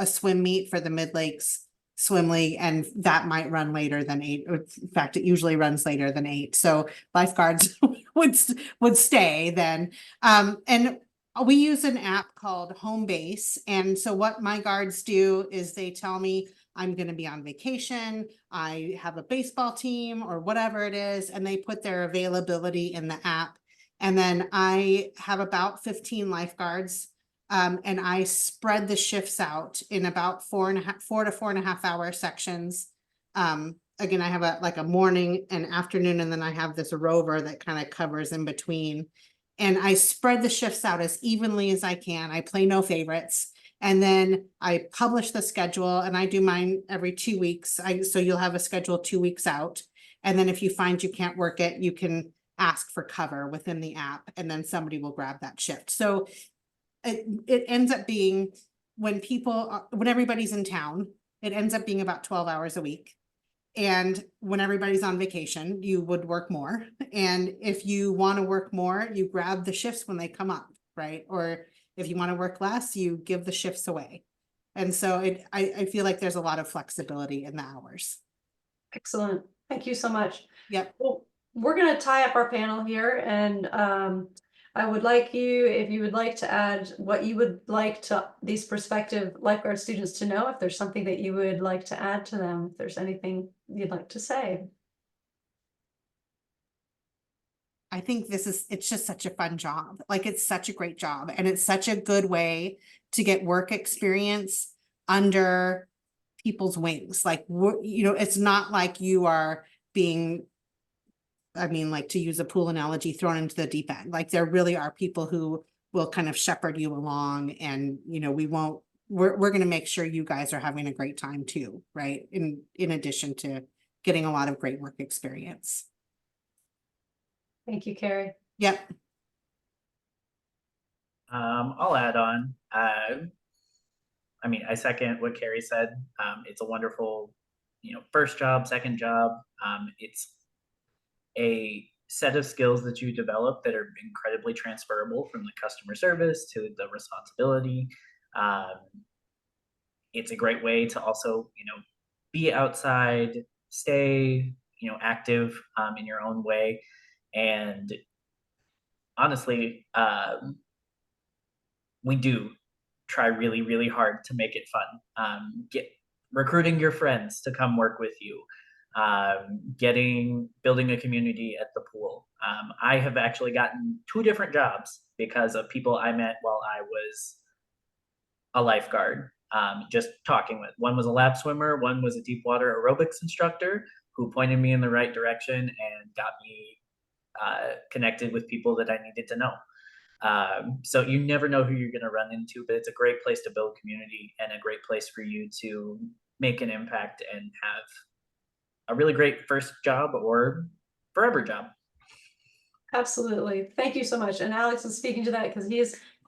swim meet for the Mid-Lakes Swim League, and that might run later than 8. In fact, it usually runs later than 8. So lifeguards would stay then. And we use an app called Home Base. And so what my guards do is they tell me, I'm going to be on vacation, I have a baseball team or whatever it is, and they put their availability in the app. And then I have about 15 lifeguards, and I spread the shifts out in about 4 to 4.5 hour sections. Again, I have a morning and afternoon, and then I have this rover that kind of covers in between. And I spread the shifts out as evenly as I can. I play no favorites. And then I publish the schedule, and I do mine every 2 weeks. So you'll have a schedule 2 weeks out. And then if you find you can't work it, you can ask for cover within the app, and then somebody will grab that shift. So it ends up being, when everybody's in town, it ends up being about 12 hours a week. And when everybody's on vacation, you would work more. And if you want to work more, you grab the shifts when they come up, right? Or if you want to work less, you give the shifts away. And so I feel like there's a lot of flexibility in the hours. Excellent. Thank you so much. Yep. Well, we're going to tie up our panel here, and I would like you, if you would like to add what you would like to these prospective lifeguard students to know, if there's something that you would like to add to them, if there's anything you'd like to say. I think it's just such a fun job. Like, it's such a great job, and it's such a good way to get work experience under people's wings. Like, it's not like you are being, I mean, like, to use a pool analogy, thrown into the deep end. Like, there really are people who will kind of shepherd you along, and, we're going to make sure you guys are having a great time too, right? In addition to getting a lot of great work experience. Thank you, Carrie. Yep. I'll add on. I mean, I second what Carrie said. It's a wonderful, first job, second job. It's a set of skills that you develop that are incredibly transferable, from the customer service to the responsibility. It's a great way to also, be outside, stay, active in your own way. And honestly, we do try really, really hard to make it fun. Recruiting your friends to come work with you, building a community at the pool. I have actually gotten 2 different jobs because of people I met while I was a lifeguard, just talking with. One was a lap swimmer, one was a deep water aerobics instructor who pointed me in the right direction and got me connected with people that I needed to know. So you never know who you're going to run into, but it's a great place to build community and a great place for you to make an impact and have a really great first job or forever job. Absolutely. Thank you so much. And Alex is speaking to that because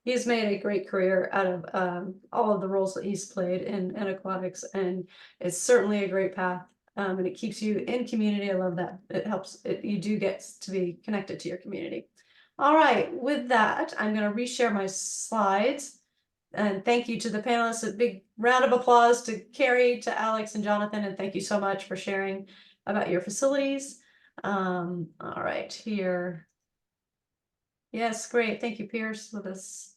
he's made a great career out of all of the roles that he's played in aquatics, and it's certainly a great path. And it keeps you in community. I love that. It helps. You do get to be connected to your community. All right. With that, I'm going to reshare my slides. And thank you to the panelists. A big round of applause to Carrie, to Alex, and Jonathan. And thank you so much for sharing about your facilities. All right, here. Yes, great. Thank you, Pierce, with us.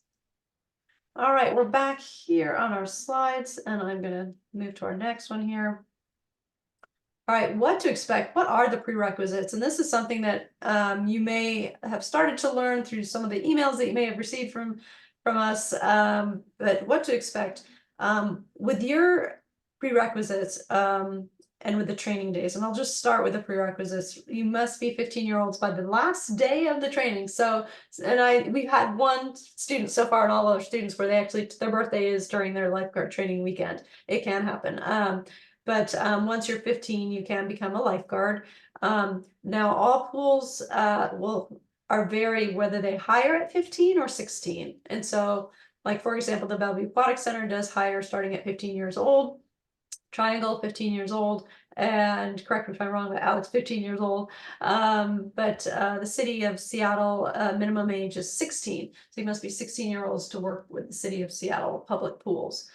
All right, we're back here on our slides, and I'm going to move to our next one here. All right, what to expect? What are the prerequisites? And this is something that you may have started to learn through some of the emails that you may have received from us, but what to expect with your prerequisites and with the training days. And I'll just start with the prerequisites. You must be 15-year-olds by the last day of the training. So, and we've had one student so far, and all other students where they actually, their birthday is during their lifeguard training weekend. It can happen. But once you're 15, you can become a lifeguard. Now all pools are vary whether they hire at 15 or 16. And so, like, for example, the Bellevue Aquatic Center does hire starting at 15 years old. Triangle, 15 years old, and correct me if I'm wrong, but Alex, 15 years old. But the city of Seattle, minimum age is 16. So you must be 16-year-olds to work with the city of Seattle public pools.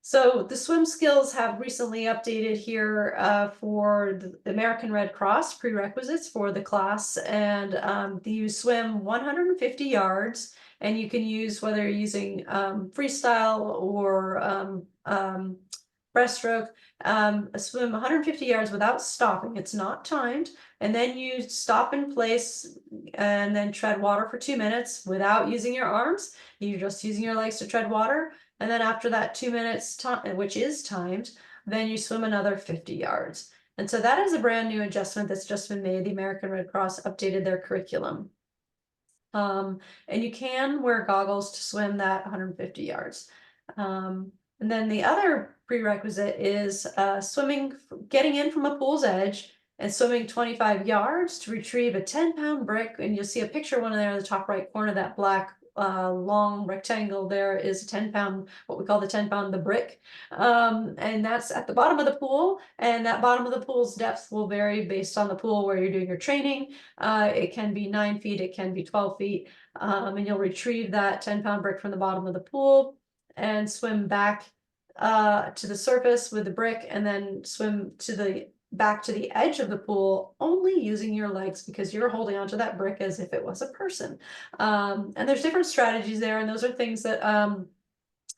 So the swim skills have recently updated here for the American Red Cross prerequisites for the class, and you swim 150 yards, and you can use, whether you're using freestyle or breaststroke, swim 150 yards without stopping. It's not timed. And then you stop in place and then tread water for 2 minutes without using your arms. You're just using your legs to tread water. And then after that 2 minutes time, which is timed, then you swim another 50 yards. And so that is a brand new adjustment that's just been made. The American Red Cross updated their curriculum. And you can wear goggles to swim that 150 yards. And then the other prerequisite is swimming, getting in from a pool's edge and swimming 25 yards to retrieve a 10-pound brick. And you'll see a picture of one there in the top right corner, that black long rectangle there is a 10-pound, what we call the 10-pound, the brick. And that's at the bottom of the pool, and that bottom of the pool's depth will vary based on the pool where you're doing your training. It can be 9 feet, it can be 12 feet. And you'll retrieve that 10-pound brick from the bottom of the pool and swim back to the surface with the brick, and then swim to the back to the edge of the pool, only using your legs, because you're holding onto that brick as if it was a person. And there's different strategies there, and those are things that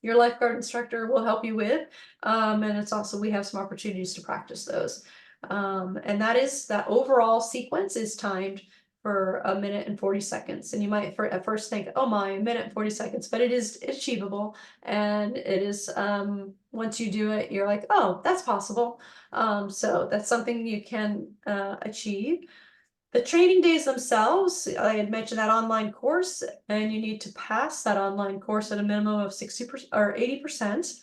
your lifeguard instructor will help you with. And it's also, we have some opportunities to practice those. And that overall sequence is timed for 1 minute and 40 seconds. And you might at first think, oh my, 1 minute and 40 seconds, but it is achievable. And it is, once you do it, you're like, oh, that's possible. So that's something you can achieve. The training days themselves, I had mentioned that online course, and you need to pass that online course at a minimum of 60% or 80%.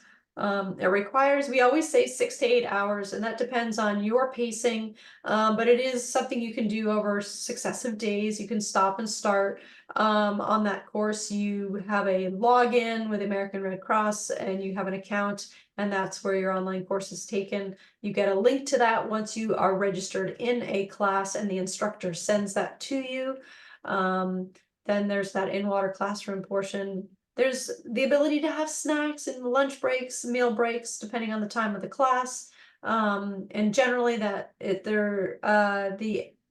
It requires, we always say 6 to 8 hours, and that depends on your pacing, but it is something you can do over successive days. You can stop and start. On that course, you have a login with American Red Cross, and you have an account, and that's where your online course is taken. You get a link to that once you are registered in a class, and the instructor sends that to you. Then there's that in-water classroom portion. There's the ability to have snacks and lunch breaks, meal breaks, depending on the time of the class. And generally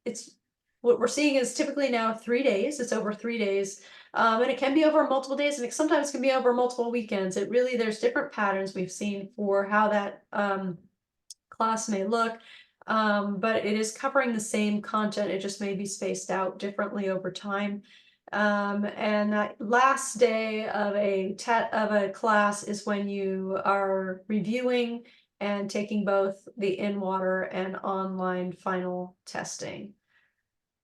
it's what we're seeing is typically now 3 days. It's over 3 days. And it can be over multiple days, and it sometimes can be over multiple weekends. There's different patterns we've seen for how that class may look. But it is covering the same content. It just may be spaced out differently over time. And that last day of a class is when you are reviewing and taking both the in-water and online final testing.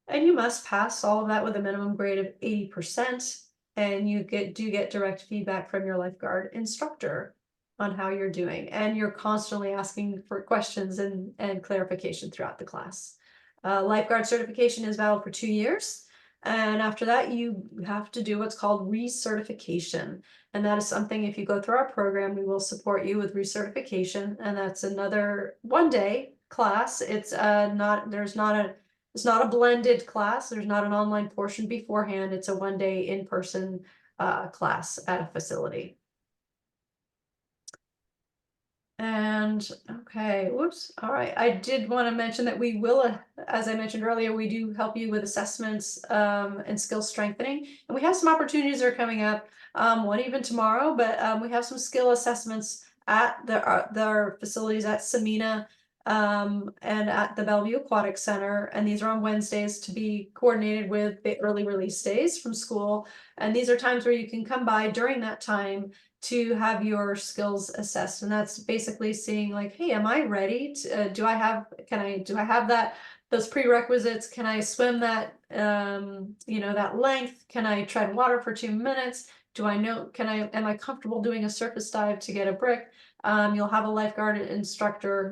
And you must pass all of that with a minimum grade of 80%, and you do get direct feedback from your lifeguard instructor on how you're doing, and you're constantly asking for questions and clarification throughout the class. Lifeguard certification is valid for 2 years. And after that, you have to do what's called recertification. And that is something, if you go through our program, we will support you with recertification. And that's another 1-day class. It's not a blended class. There's not an online portion beforehand. It's a 1-day in-person class at a facility. And okay, whoops. All right. I did want to mention that we will, as I mentioned earlier, we do help you with assessments and skill strengthening. And we have some opportunities that are coming up, one even tomorrow, but we have some skill assessments at their facilities at Samina and at the Bellevue Aquatic Center. And these are on Wednesdays to be coordinated with the early release days from school. And these are times where you can come by during that time to have your skills assessed. And that's basically seeing like, hey, am I ready to, do I have those prerequisites? Can I swim that, that length? Can I tread water for 2 minutes? Am I comfortable doing a surface dive to get a brick? You'll have a lifeguard instructor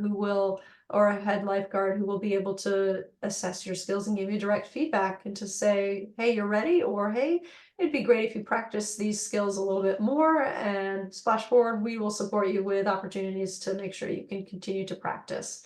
or a head lifeguard who will be able to assess your skills and give you direct feedback and to say, hey, you're ready, or hey, it'd be great if you practice these skills a little bit more. And SPLASHForward, we will support you with opportunities to make sure you can continue to practice.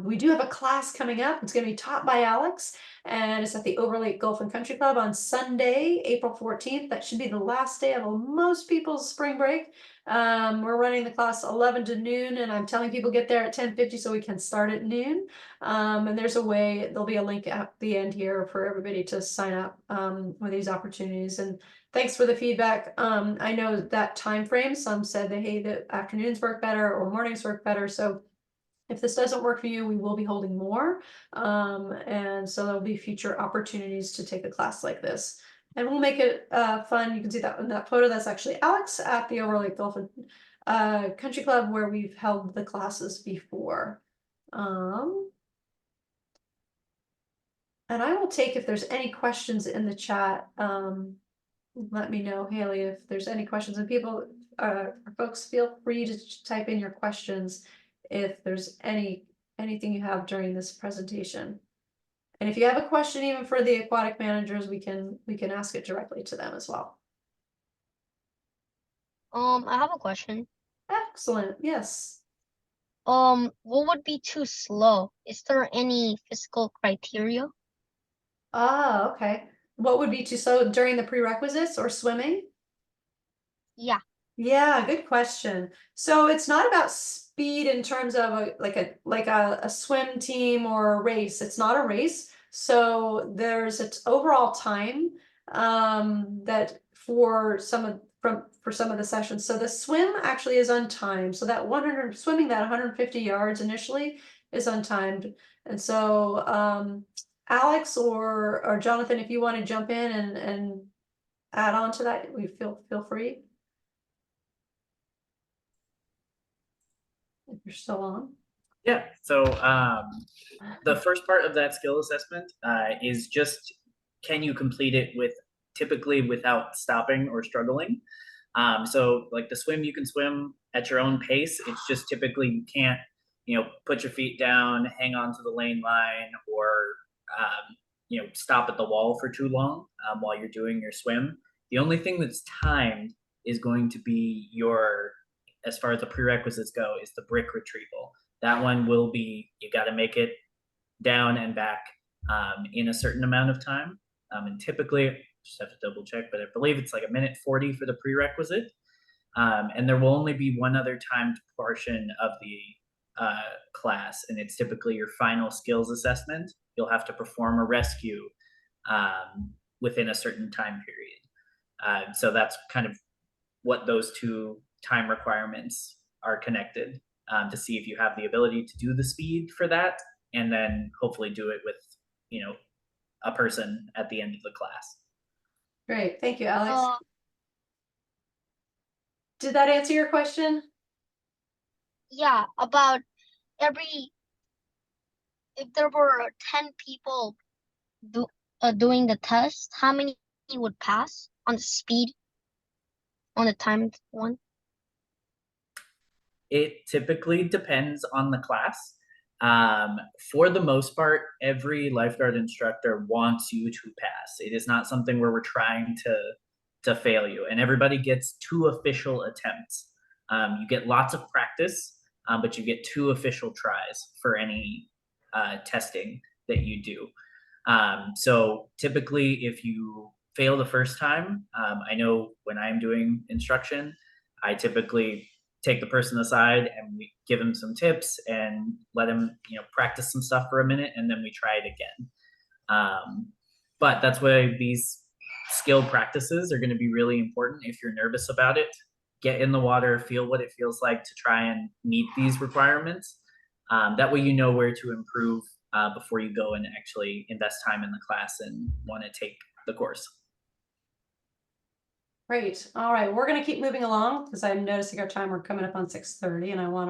We do have a class coming up. It's going to be taught by Alex, and it's at the Overlake Golf and Country Club on Sunday, April 14th. That should be the last day of most people's spring break. We're running the class 11 to noon, and I'm telling people get there at 10:50 so we can start at noon. And there'll be a link at the end here for everybody to sign up with these opportunities. And thanks for the feedback. I know that time frame, some said that, hey, the afternoons work better or mornings work better. So if this doesn't work for you, we will be holding more. And so there'll be future opportunities to take a class like this. And we'll make it fun. You can see that in that photo. That's actually Alex at the Overlake Golf and Country Club, where we've held the classes before. And I will take if there's any questions in the chat. Let me know, Haley, if there's any questions, and people, folks, feel free to type in your questions if there's anything you have during this presentation. And if you have a question even for the aquatic managers, we can ask it directly to them as well. I have a question. Excellent, yes. What would be too slow? Is there any physical criteria? Ah, okay. What would be too slow during the prerequisites or swimming? Yeah. Yeah, good question. So it's not about speed in terms of a swim team or a race. It's not a race. So there's an overall time that for some of the sessions. So the swim actually is untimed. So that 100 swimming that 150 yards initially is untimed. And so Alex or Jonathan, if you want to jump in and add on to that, we feel free. If you're still on. Yeah, so the first part of that skill assessment is just, can you complete it typically without stopping or struggling? So like the swim, you can swim at your own pace. It's just typically you can't, put your feet down, hang on to the lane line, or stop at the wall for too long while you're doing your swim. The only thing that's timed is going to be as far as the prerequisites go, is the brick retrieval. That one will be, you got to make it down and back in a certain amount of time. And typically, just have to double check, but I believe it's like 1:40 for the prerequisite. And there will only be one other timed portion of the class, and it's typically your final skills assessment. You'll have to perform a rescue within a certain time period. So that's kind of what those two time requirements are connected, to see if you have the ability to do the speed for that, and then hopefully do it with a person at the end of the class. Great, thank you, Alex. Did that answer your question? Yeah, about if there were 10 people doing the test, how many would pass on the speed, on the timed one? It typically depends on the class. For the most part, every lifeguard instructor wants you to pass. It is not something where we're trying to fail you, and everybody gets 2 official attempts. You get lots of practice, but you get 2 official tries for any testing that you do. So typically, if you fail the first time, I know when I'm doing instruction, I typically take the person aside and we give them some tips and let them, practice some stuff for a minute, and then we try it again. But that's why these skill practices are going to be really important. If you're nervous about it, get in the water, feel what it feels like to try and meet these requirements. That way you know where to improve before you go and actually invest time in the class and want to take the course. Great. All right, we're going to keep moving along because I'm noticing our time, we're coming up on 6:30, and I want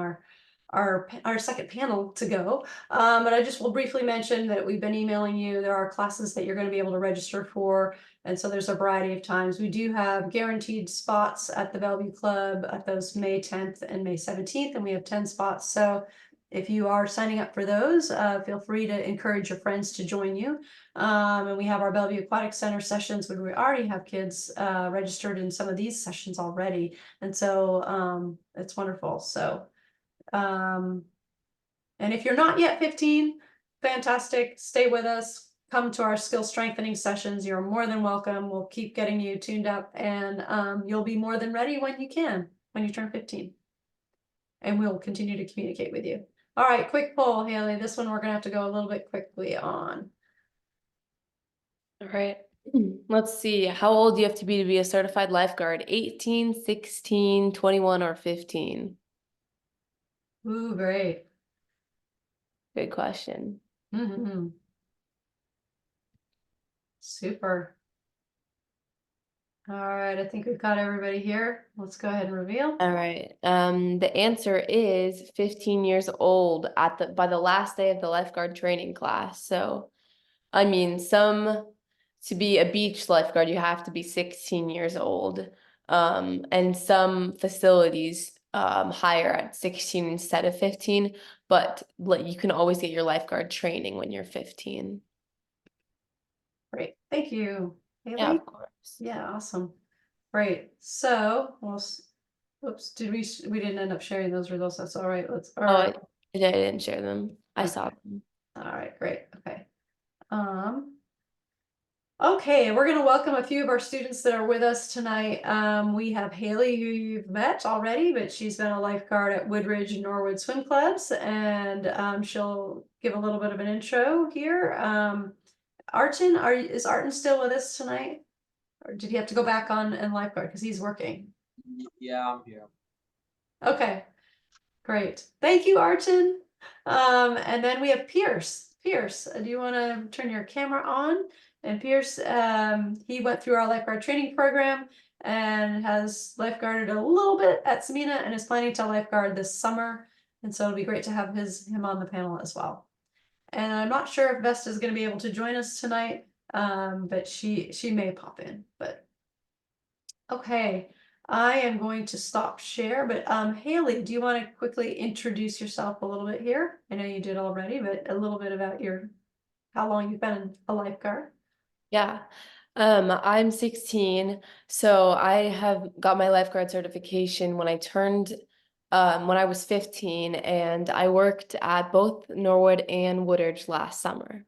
our second panel to go. But I just will briefly mention that we've been emailing you. There are classes that you're going to be able to register for, and so there's a variety of times. We do have guaranteed spots at the Bellevue Club at those May 10th and May 17th, and we have 10 spots. So if you are signing up for those, feel free to encourage your friends to join you. And we have our Bellevue Aquatic Center sessions where we already have kids registered in some of these sessions already. And so it's wonderful. So, and if you're not yet 15, fantastic, stay with us. Come to our skill strengthening sessions. You're more than welcome. We'll keep getting you tuned up, and you'll be more than ready when you turn 15. And we'll continue to communicate with you. All right, quick poll, Haley. This one we're gonna have to go a little bit quickly on. All right. Let's see. How old do you have to be a certified lifeguard? 18, 16, 21, or 15? Ooh, great. Good question. Mm-hmm. Super. All right, I think we've got everybody here. Let's go ahead and reveal. All right. The answer is 15 years old by the last day of the lifeguard training class. So I mean, some to be a beach lifeguard, you have to be 16 years old. And some facilities hire at 16 instead of 15, but like you can always get your lifeguard training when you're 15. Great, thank you. Yeah, Haley? of course. Yeah, awesome. Great. So, oops, we didn't end up sharing those results. That's all right. Oh, I didn't share them. I saw them. All right, great. Okay. Okay, we're going to welcome a few of our students that are with us tonight. We have Haley, who you've met already, but she's been a lifeguard at Woodridge and Norwood swim clubs, and she'll give a little bit of an intro here. Arton, is Arton still with us tonight? Or did he have to go back on and lifeguard because he's working? Yeah, I'm here. Okay, great. Thank you, Arton. And then we have Pierce. Pierce, do you want to turn your camera on? And Pierce, he went through our lifeguard training program and has lifeguarded a little bit at Samina and is planning to lifeguard this summer. And so it'll be great to have him on the panel as well. And I'm not sure if Vesta is going to be able to join us tonight, but she may pop in. But okay, I am going to stop share. But Haley, do you want to quickly introduce yourself a little bit here? I know you did already, but a little bit about how long you've been a lifeguard. Yeah. I'm 16, so I have got my lifeguard certification when I was 15, and I worked at both Norwood and Woodridge last summer.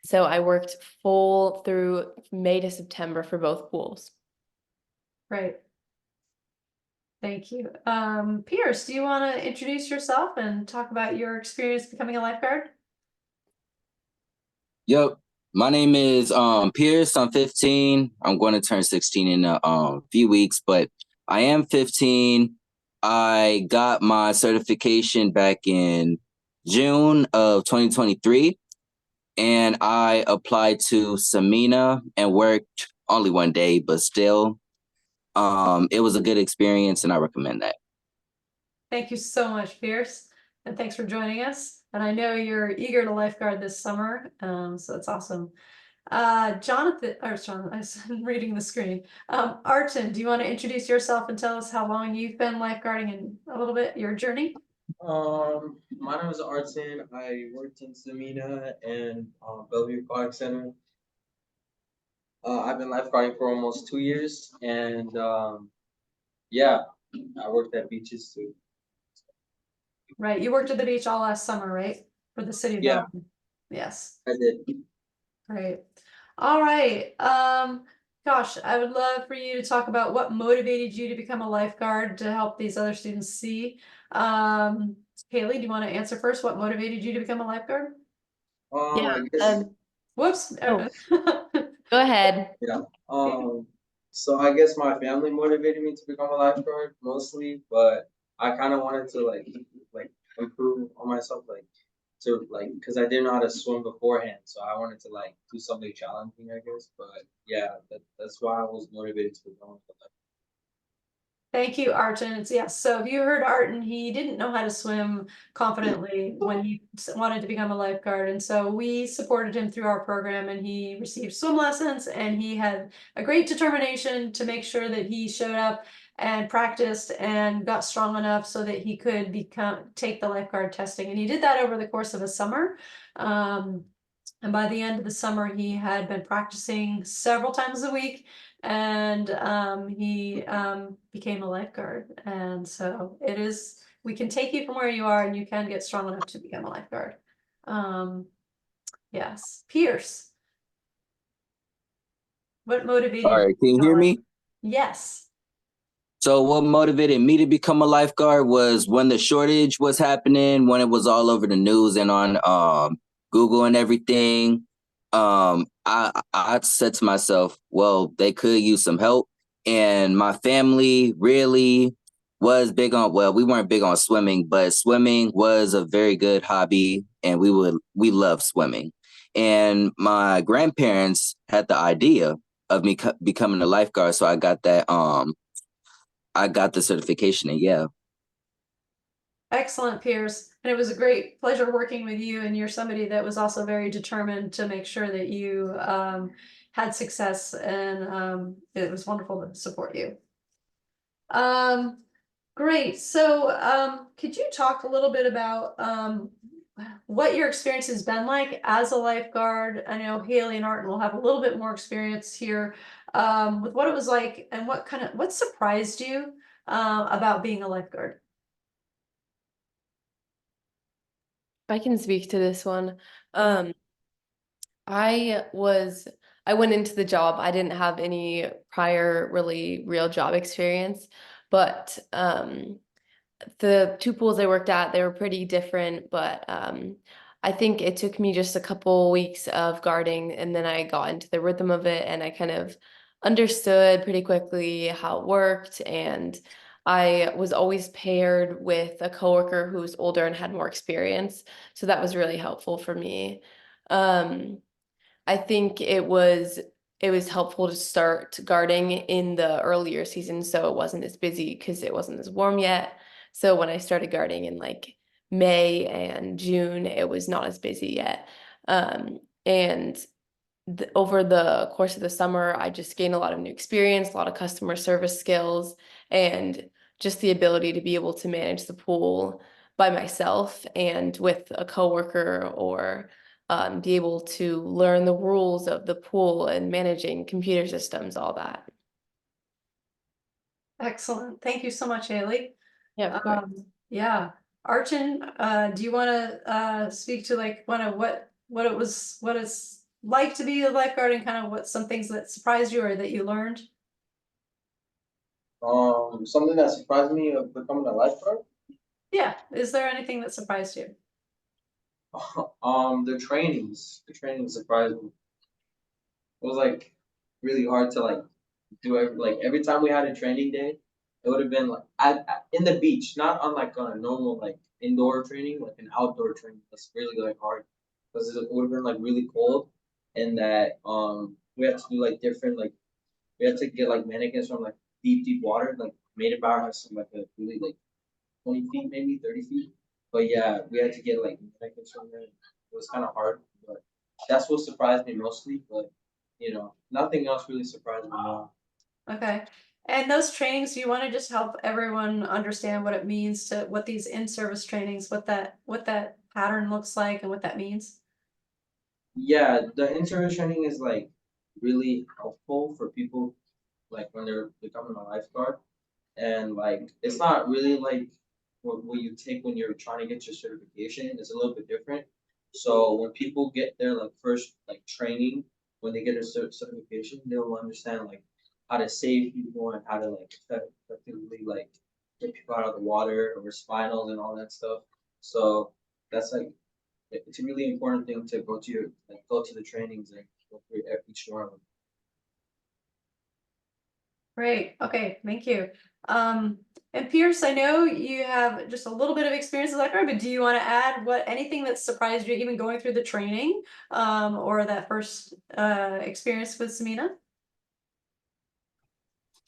So I worked full through May to September for both pools. Right. Thank you. Pierce, do you want to introduce yourself and talk about your experience becoming a lifeguard? Yep. My name is Pierce. I'm 15. I'm going to turn 16 in a few weeks, but I am 15. I got my certification back in June of 2023, and I applied to Samina and worked only one day, but still, it was a good experience, and I recommend that. Thank you so much, Pierce, and thanks for joining us. And I know you're eager to lifeguard this summer, so it's awesome. Jonathan, I'm reading the screen. Arton, do you want to introduce yourself and tell us how long you've been lifeguarding and a little bit your journey? My name is Arton. I worked in Samina and Bellevue Aquatic Center. I've been lifeguarding for almost 2 years, and yeah, I worked at beaches too. Right, you worked at the beach all last summer, right? For the city of Yeah. Bellevue. Yes. I did. Great. All right. Gosh, I would love for you to talk about what motivated you to become a lifeguard to help these other students see. Haley, do you want to answer first? What motivated you to become a lifeguard? Yeah. I guess, Whoops. Oh. Go ahead. yeah. So I guess my family motivated me to become a lifeguard mostly, but I kind of wanted to like improve on myself, because I didn't know how to swim beforehand, so I wanted to do something challenging, I guess. But yeah, that's why I was motivated to become a lifeguard. Thank you, Arton. Yes, so if you heard Arton, he didn't know how to swim confidently when he wanted to become a lifeguard. And so we supported him through our program, and he received swim lessons, and he had a great determination to make sure that he showed up and practiced and got strong enough so that he could take the lifeguard testing. And he did that over the course of a summer. And by the end of the summer, he had been practicing several times a week, and he became a lifeguard. And so we can take you from where you are, and you can get strong enough to become a lifeguard. Yes. Pierce, what motivated All you? right, can you hear me? Yes. So what motivated me to become a lifeguard was when the shortage was happening, when it was all over the news and on Google and everything. I said to myself, well, they could use some help. And my family really was big on, well, we weren't big on swimming, but swimming was a very good hobby, and we loved swimming. And my grandparents had the idea of me becoming a lifeguard, so I got that I got the certification, and yeah. Excellent, Pierce. And it was a great pleasure working with you, and you're somebody that was also very determined to make sure that you had success, and it was wonderful to support you. Great. So could you talk a little bit about what your experience has been like as a lifeguard? I know Haley and Arden will have a little bit more experience here with what it was like, and what surprised you about being a lifeguard. I can speak to this one. I went into the job. I didn't have any prior really real job experience, but the two pools I worked at, they were pretty different, but I think it took me just a couple weeks of guarding, and then I got into the rhythm of it, and I kind of understood pretty quickly how it worked. And I was always paired with a coworker who was older and had more experience, so that was really helpful for me. I think it was helpful to start guarding in the earlier season, so it wasn't as busy because it wasn't as warm yet. So when I started guarding in like May and June, it was not as busy yet. And over the course of the summer, I just gained a lot of new experience, a lot of customer service skills, and just the ability to be able to manage the pool by myself and with a coworker, or be able to learn the rules of the pool and managing computer systems, all that. Excellent. Thank you so much, Haley. Yeah, of course. Yeah. Archon, do you want to speak to like what it's like to be a lifeguard, and kind of what some things that surprised you or that you learned? Something that surprised me of becoming a lifeguard. Yeah. Is there anything that surprised you? The trainings surprised me. It was like really hard to like do every time we had a training day, it would have been like in the beach, not on like a normal like indoor training, like an outdoor training. That's really like hard because it would have been like really cold, and that we had to do like different like we had to get like mannequins from like deep water, like Maiden Bower has some like a really like 20 feet, maybe 30 feet. But yeah, we had to get like mannequins from there. It was kind of hard, but that's what surprised me mostly. But nothing else really surprised me now. Okay. And those trainings, do you want to just help everyone understand what it means to what these in-service trainings, what that pattern looks like and what that means? Yeah, the in-service training is like really helpful for people like when they're becoming a lifeguard. And like it's not really like what you take when you're trying to get your certification. It's a little bit different. So when people get their like first like training, when they get a certification, they'll understand like how to save people and how to like effectively like get people out of the water or spinals and all that stuff. So that's like it's a really important thing to go to the trainings and go through each one of them. Great. Okay. Thank you. And Pierce, I know you have just a little bit of experience as a lifeguard, but do you want to add anything that surprised you even going through the training, or that first experience with Samina?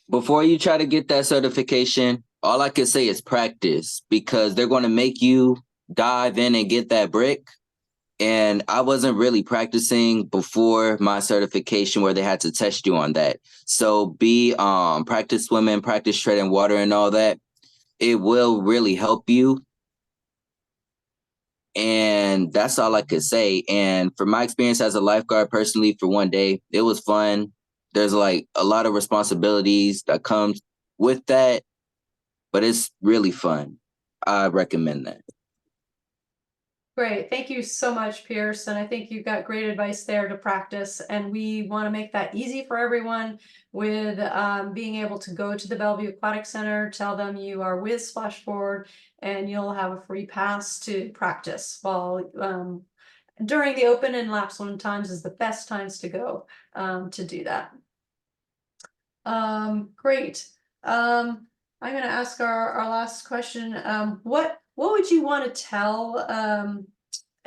Before you try to get that certification, all I can say is practice, because they're going to make you dive in and get that brick. And I wasn't really practicing before my certification where they had to test you on that. So practice swimming, practice treading water and all that. It will really help you. And that's all I could say. And for my experience as a lifeguard personally for one day, it was fun. There's like a lot of responsibilities that comes with that, but it's really fun. I recommend that. Great. Thank you so much, Pierce. And I think you've got great advice there to practice. And we want to make that easy for everyone with being able to go to the Bellevue Aquatic Center, tell them you are with SPLASHForward, and you'll have a free pass to practice while during the open and lap swim times is the best times to go to do that. Great. I'm going to ask our last question. What would you want to tell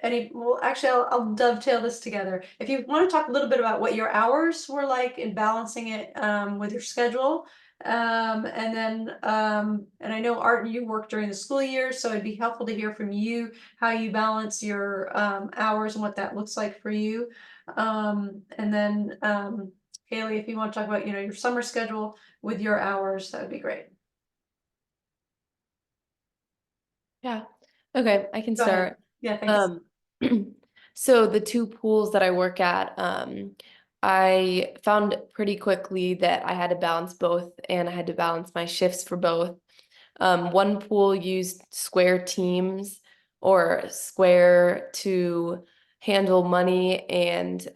actually I'll dovetail this together. If you want to talk a little bit about what your hours were like in balancing it with your schedule, And then, and I know Art, you work during the school year, so it'd be helpful to hear from you how you balance your hours and what that looks like for you. And then Haley, if you want to talk about, you know, your summer schedule with your hours, that would be great. Yeah. Okay, I can Go ahead. start. Yeah, thanks. So the two pools that I work at, I found pretty quickly that I had to balance both, and I had to balance my shifts for both. One pool used square teams or square to handle money, and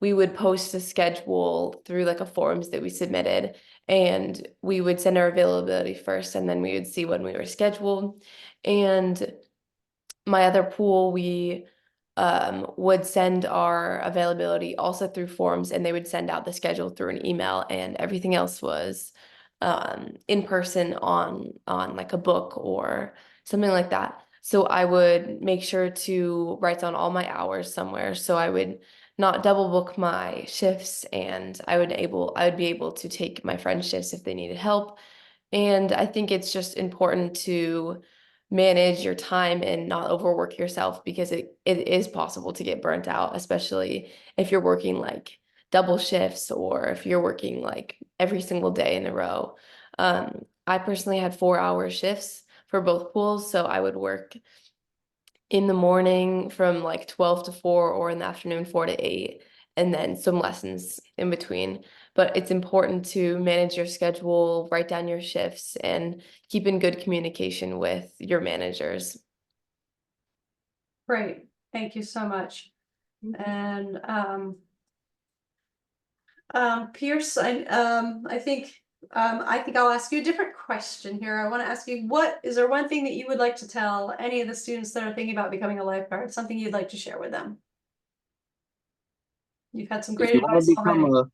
we would post a schedule through like a forms that we submitted, and we would send our availability first, and then we would see when we were scheduled. And my other pool, we would send our availability also through forms, and they would send out the schedule through an email, and everything else was in person on like a book or something like that. So I would make sure to write down all my hours somewhere, so I would not double book my shifts, and I would be able to take my friend's shifts if they needed help. And I think it's just important to manage your time and not overwork yourself, because it is possible to get burnt out, especially if you're working like double shifts or if you're working like every single day in a row. I personally had 4-hour shifts for both pools, so I would work in the morning from like 12 to 4, or in the afternoon 4 to 8, and then some lessons in between. But it's important to manage your schedule, write down your shifts, and keep in good communication with your managers. Great, thank you so much. And Pierce, I think I'll ask you a different question here. I want to ask you, is there one thing that you would like to tell any of the students that are thinking about becoming a lifeguard, something you'd like to share with them? You've had some If great you want advice to become already.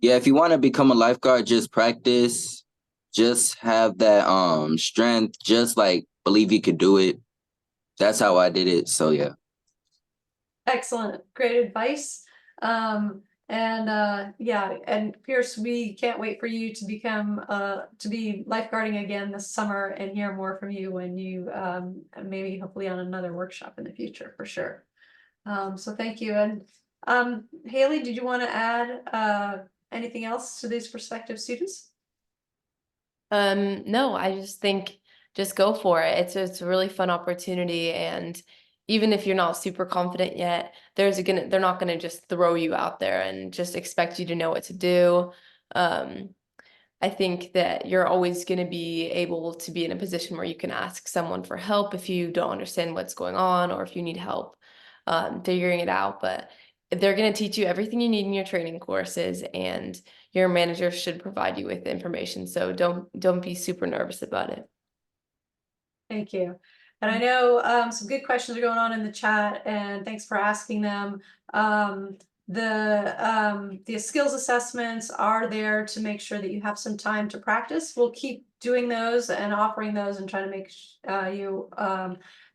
if you want to become a lifeguard, just practice, just have that strength, just like believe you could do it. That's how I did it. So yeah. Excellent, great advice. Yeah, and Pierce, we can't wait for you to become to be lifeguarding again this summer and hear more from you when you maybe hopefully on another workshop in the future for sure. So thank you. And Haley, did you want to add anything else to these prospective students? No, I just think just go for it. It's a really fun opportunity, and even if you're not super confident yet, they're not gonna just throw you out there and just expect you to know what to do. I think that you're always going to be able to be in a position where you can ask someone for help if you don't understand what's going on, or if you need help figuring it out. But they're going to teach you everything you need in your training courses, and your manager should provide you with information. So don't be super nervous about it. Thank you. And I know some good questions are going on in the chat, and thanks for asking them. The skills assessments are there to make sure that you have some time to practice. We'll keep doing those and offering those and try to make you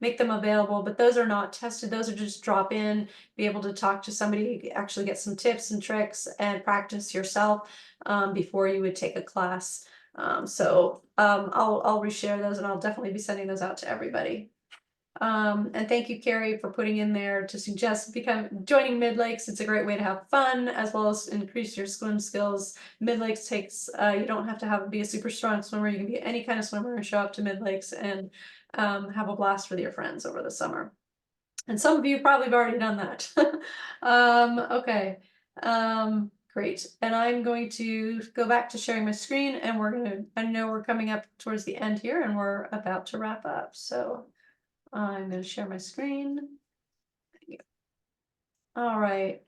make them available, but those are not tested. Those are just drop in, be able to talk to somebody, actually get some tips and tricks and practice yourself before you would take a class. I'll reshare those, and I'll definitely be sending those out to everybody. And thank you, Carrie, for putting in there to suggest joining Mid Lakes. It's a great way to have fun as well as increase your swim skills. Mid Lakes takes, you don't have to be a super strong swimmer. You can be any kind of swimmer and show up to Mid Lakes and have a blast with your friends over the summer. And some of you probably have already done that. Okay. Great. And I'm going to go back to sharing my screen, and I know we're coming up towards the end here and we're about to wrap up. So I'm going to share my screen. All right.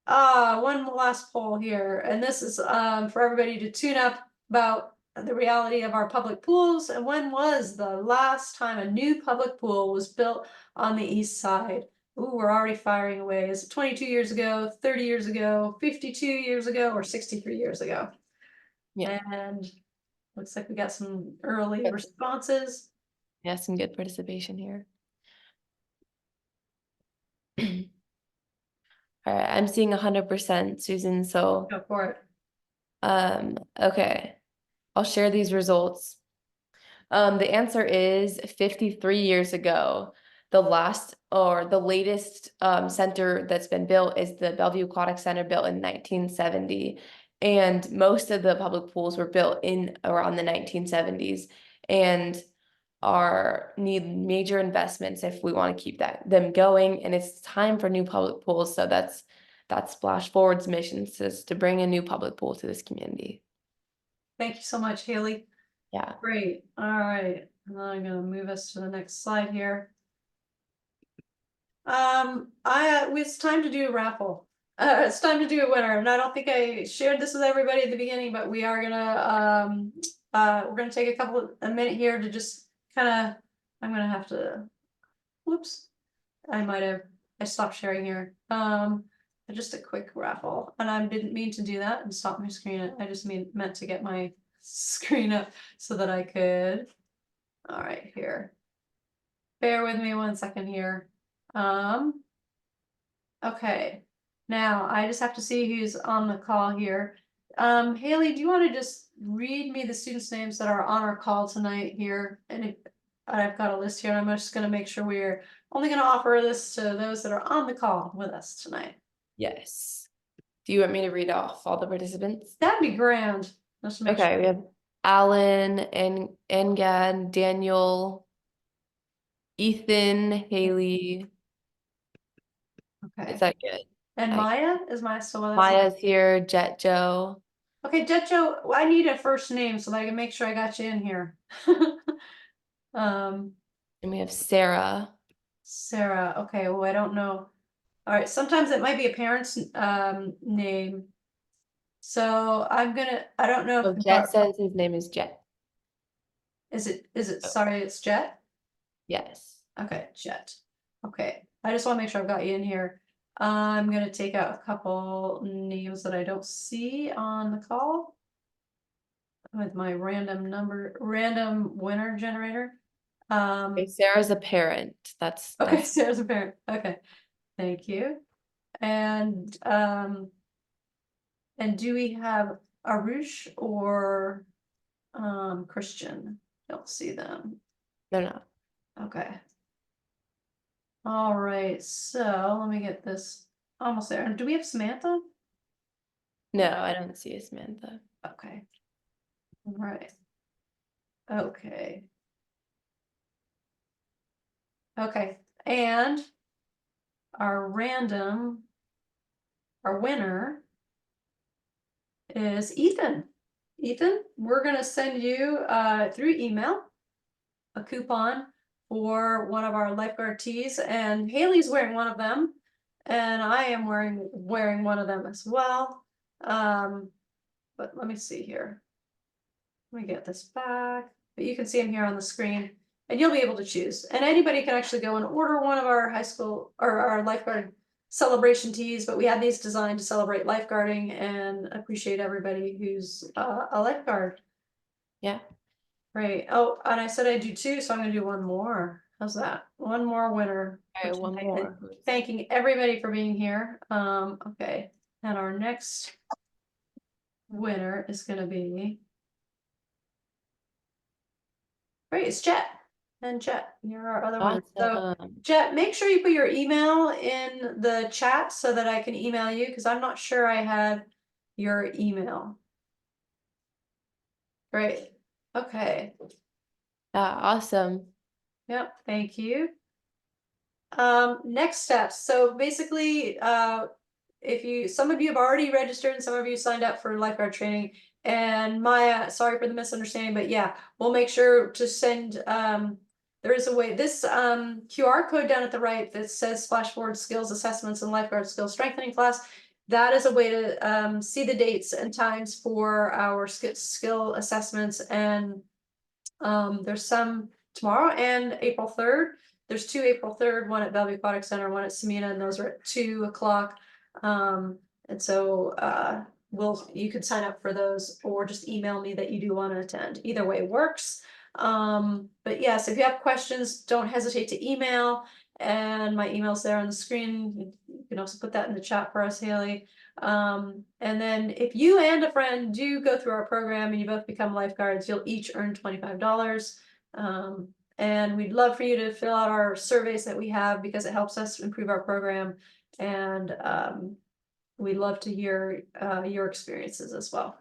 One last poll here, and this is for everybody to tune up about the reality of our public pools. And when was the last time a new public pool was built on the east side? Ooh, we're already firing away. Is it 22 years ago, 30 years ago, 52 years ago, or 63 years ago? Yeah. And looks like we got some early responses. Yeah, some good participation here. All right, I'm seeing 100%, Susan, so Go for it. Okay, I'll share these results. The answer is 53 years ago. The last or the latest center that's been built is the Bellevue Aquatic Center, built in 1970. And most of the public pools were built in around the 1970s and need major investments if we want to keep them going. And it's time for new public pools. So that's Splash Forward's mission, is to bring a new public pool to this community. Thank you so much, Haley. Yeah. Great. All right. And then I'm gonna move us to the next slide here. It's time to do a raffle. It's time to do a winner, and I don't think I shared this with everybody at the beginning, but we are gonna we're gonna take a minute here to just kind of, I'm gonna have to, whoops, I stopped sharing here. Just a quick raffle, and I didn't mean to do that and stop my screen. I just meant to get my screen up so that I could. All right, here. Bear with me 1 second here. Okay. Now I just have to see who's on the call here. Haley, do you want to just read me the students' names that are on our call tonight here? And I've got a list here, and I'm just going to make sure we're only going to offer this to those that are on the call with us tonight. Yes. Do you want me to read off all the participants? That'd be grand. Let's make Okay, sure. we have Alan and Engad, Daniel, Ethan, Haley. Okay. Is that good? And Maya? Is Maya still with us? Maya's here, Jet Joe. Okay, Jetjo, I need a first name so that I can make sure I got you in here. And we have Sarah. Sarah. Okay, well, I don't know. All right, sometimes it might be a parent's name. So I don't know Oh, if Jet says his name is Jet. is it sorry, it's Jet? Yes. Okay, Jet. Okay, I just want to make sure I've got you in here. I'm gonna take out a couple names that I don't see on the call with my random winner generator. Okay, Sarah's a parent. Okay, Sarah's a parent. Okay, thank you. And do we have Arush or Christian? Don't see them. They're not. Okay. All right, so let me get this almost there. And do we have Samantha? No, I don't see a Samantha. Okay. All right. Okay. Okay, and our winner is Ethan. Ethan, we're gonna send you through email a coupon for one of our lifeguard tees, and Haley's wearing one of them, and I am wearing one of them as well. But let me see here. Let me get this back. But you can see them here on the screen, and you'll be able to choose. And anybody can actually go and order one of our high school or our lifeguard celebration tees, but we have these designed to celebrate lifeguarding and appreciate everybody who's a lifeguard. Yeah. Right. Oh, and I said I do two, so I'm gonna do one more. How's that? One more winner. All right, for one tonight. more. Thanking everybody for being here. Okay. And our next winner is gonna be. Great, it's Jet. And Jet, you're our other one. So Awesome. Jet, make sure you put your email in the chat so that I can email you, because I'm not sure I have your email. Great. Okay. Awesome. Yep, thank you. Next steps. So basically, some of you have already registered and some of you signed up for lifeguard training. And Maya, sorry for the misunderstanding, but yeah, we'll make sure to send, there is a way, this QR code down at the right that says SPLASHForward Skills Assessments and Lifeguard Skills Strengthening class. That is a way to see the dates and times for our skill assessments. And there's some tomorrow and April 3rd. There's two April 3rd, one at Bellevue Aquatic Center, one at Samina, and those are at 2 o'clock. And so you could sign up for those or just email me that you do want to attend. Either way works. But yes, if you have questions, don't hesitate to email. And my email's there on the screen. You can also put that in the chat for us, Haley. And then if you and a friend do go through our program and you both become lifeguards, you'll each earn $25. And we'd love for you to fill out our surveys that we have because it helps us improve our program. And we'd love to hear your experiences as well.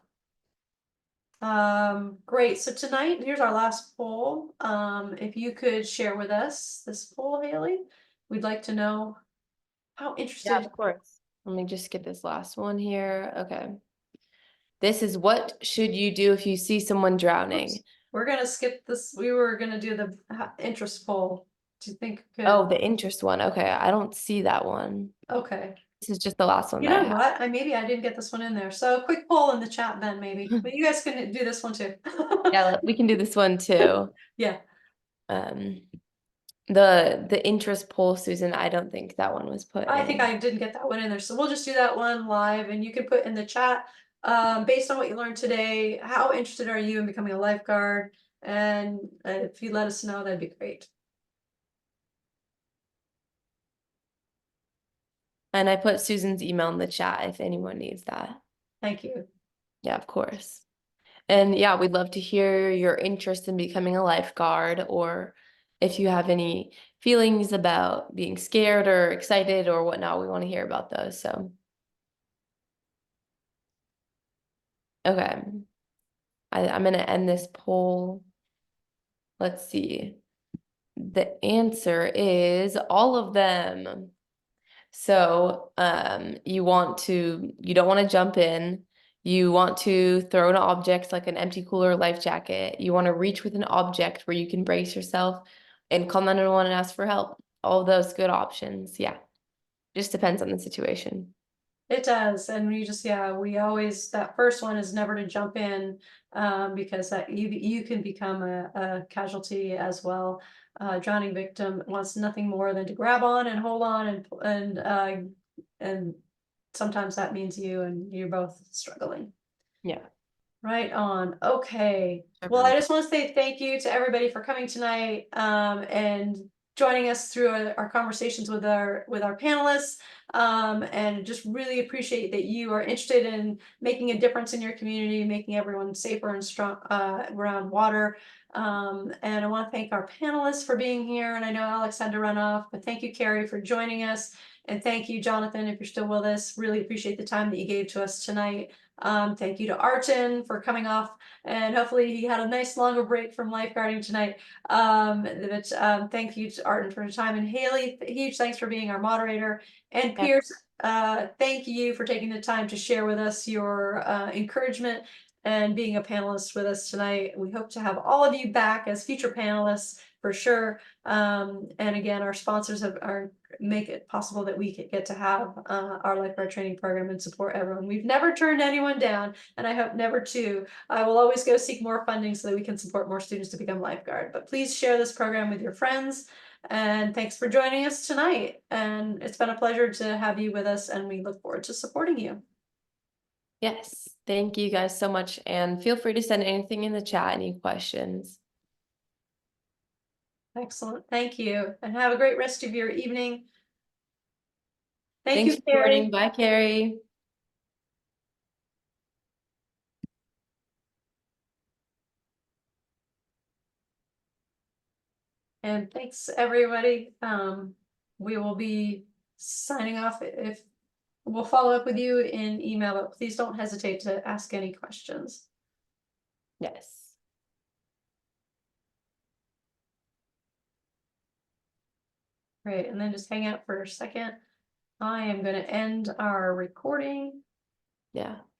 Great. So tonight, here's our last poll. If you could share with us this poll, Haley, we'd like to know how Yeah, interested. of course. Let me just get this last one here. Okay. This is what should you do if you see someone drowning? Oops. We're gonna skip this. We were gonna do the interest poll. Do you think? Oh, the interest one. Okay, I don't see that one. Okay. This is just the last one You that know I have. what? Maybe I didn't get this one in there. So a quick poll in the chat then maybe. But you guys can do this one too. Yeah, we can do this one too. Yeah. The interest poll, Susan, I don't think that one was put I in. think I didn't get that one in there. So we'll just do that one live and you can put in the chat, based on what you learned today, how interested are you in becoming a lifeguard? And if you let us know, that'd be great. And I put Susan's email in the chat if anyone needs that. Thank you. Yeah, of course. And yeah, we'd love to hear your interest in becoming a lifeguard, or if you have any feelings about being scared or excited or whatnot, we want to hear about those. So, okay. I'm going to end this poll. Let's see. The answer is all of them. So, you don't want to jump in. You want to throw an object like an empty cooler or life jacket. You want to reach with an object where you can brace yourself and call 911 and ask for help. All of those good options. Yeah. Just depends on the situation. It does, and we always, that first one is never to jump in, because that you can become a casualty as well. Drowning victim wants nothing more than to grab on and hold on and sometimes that means you're both struggling. Yeah. Right on. Okay. Well, I just want to say thank you to everybody for coming tonight, and joining us through our conversations with our panelists, and just really appreciate that you are interested in making a difference in your community, making everyone safer and strong around water. And I want to thank our panelists for being here. And I know Alex had to run off, but thank you, Carrie, for joining us. And thank you, Jonathan, if you're still with us. Really appreciate the time that you gave to us tonight. Thank you to Arton for coming off, and hopefully he had a nice longer break from lifeguarding tonight. Thank you to Arton for your time, and Haley, huge thanks for being our moderator. And Pierce, thank you for taking the time to share with us your encouragement and being a panelist with us tonight. We hope to have all of you back as future panelists for sure. And again, our sponsors make it possible that we get to have our lifeguard training program and support everyone. We've never turned anyone down, and I hope never to. I will always go seek more funding so that we can support more students to become lifeguard. But please share this program with your friends. And thanks for joining us tonight. And it's been a pleasure to have you with us, and we look forward to supporting you. Yes. Thank you guys so much. And feel free to send anything in the chat, any questions. Excellent. Thank you. And have a great rest of your evening. Thanks You, for Carrie. joining. Bye, Carrie. And thanks, everybody. We will be signing off. If we'll follow up with you in email, but please don't hesitate to ask any questions. Yes. Great, and then just hang out for a second. I am going to end our recording. Yeah.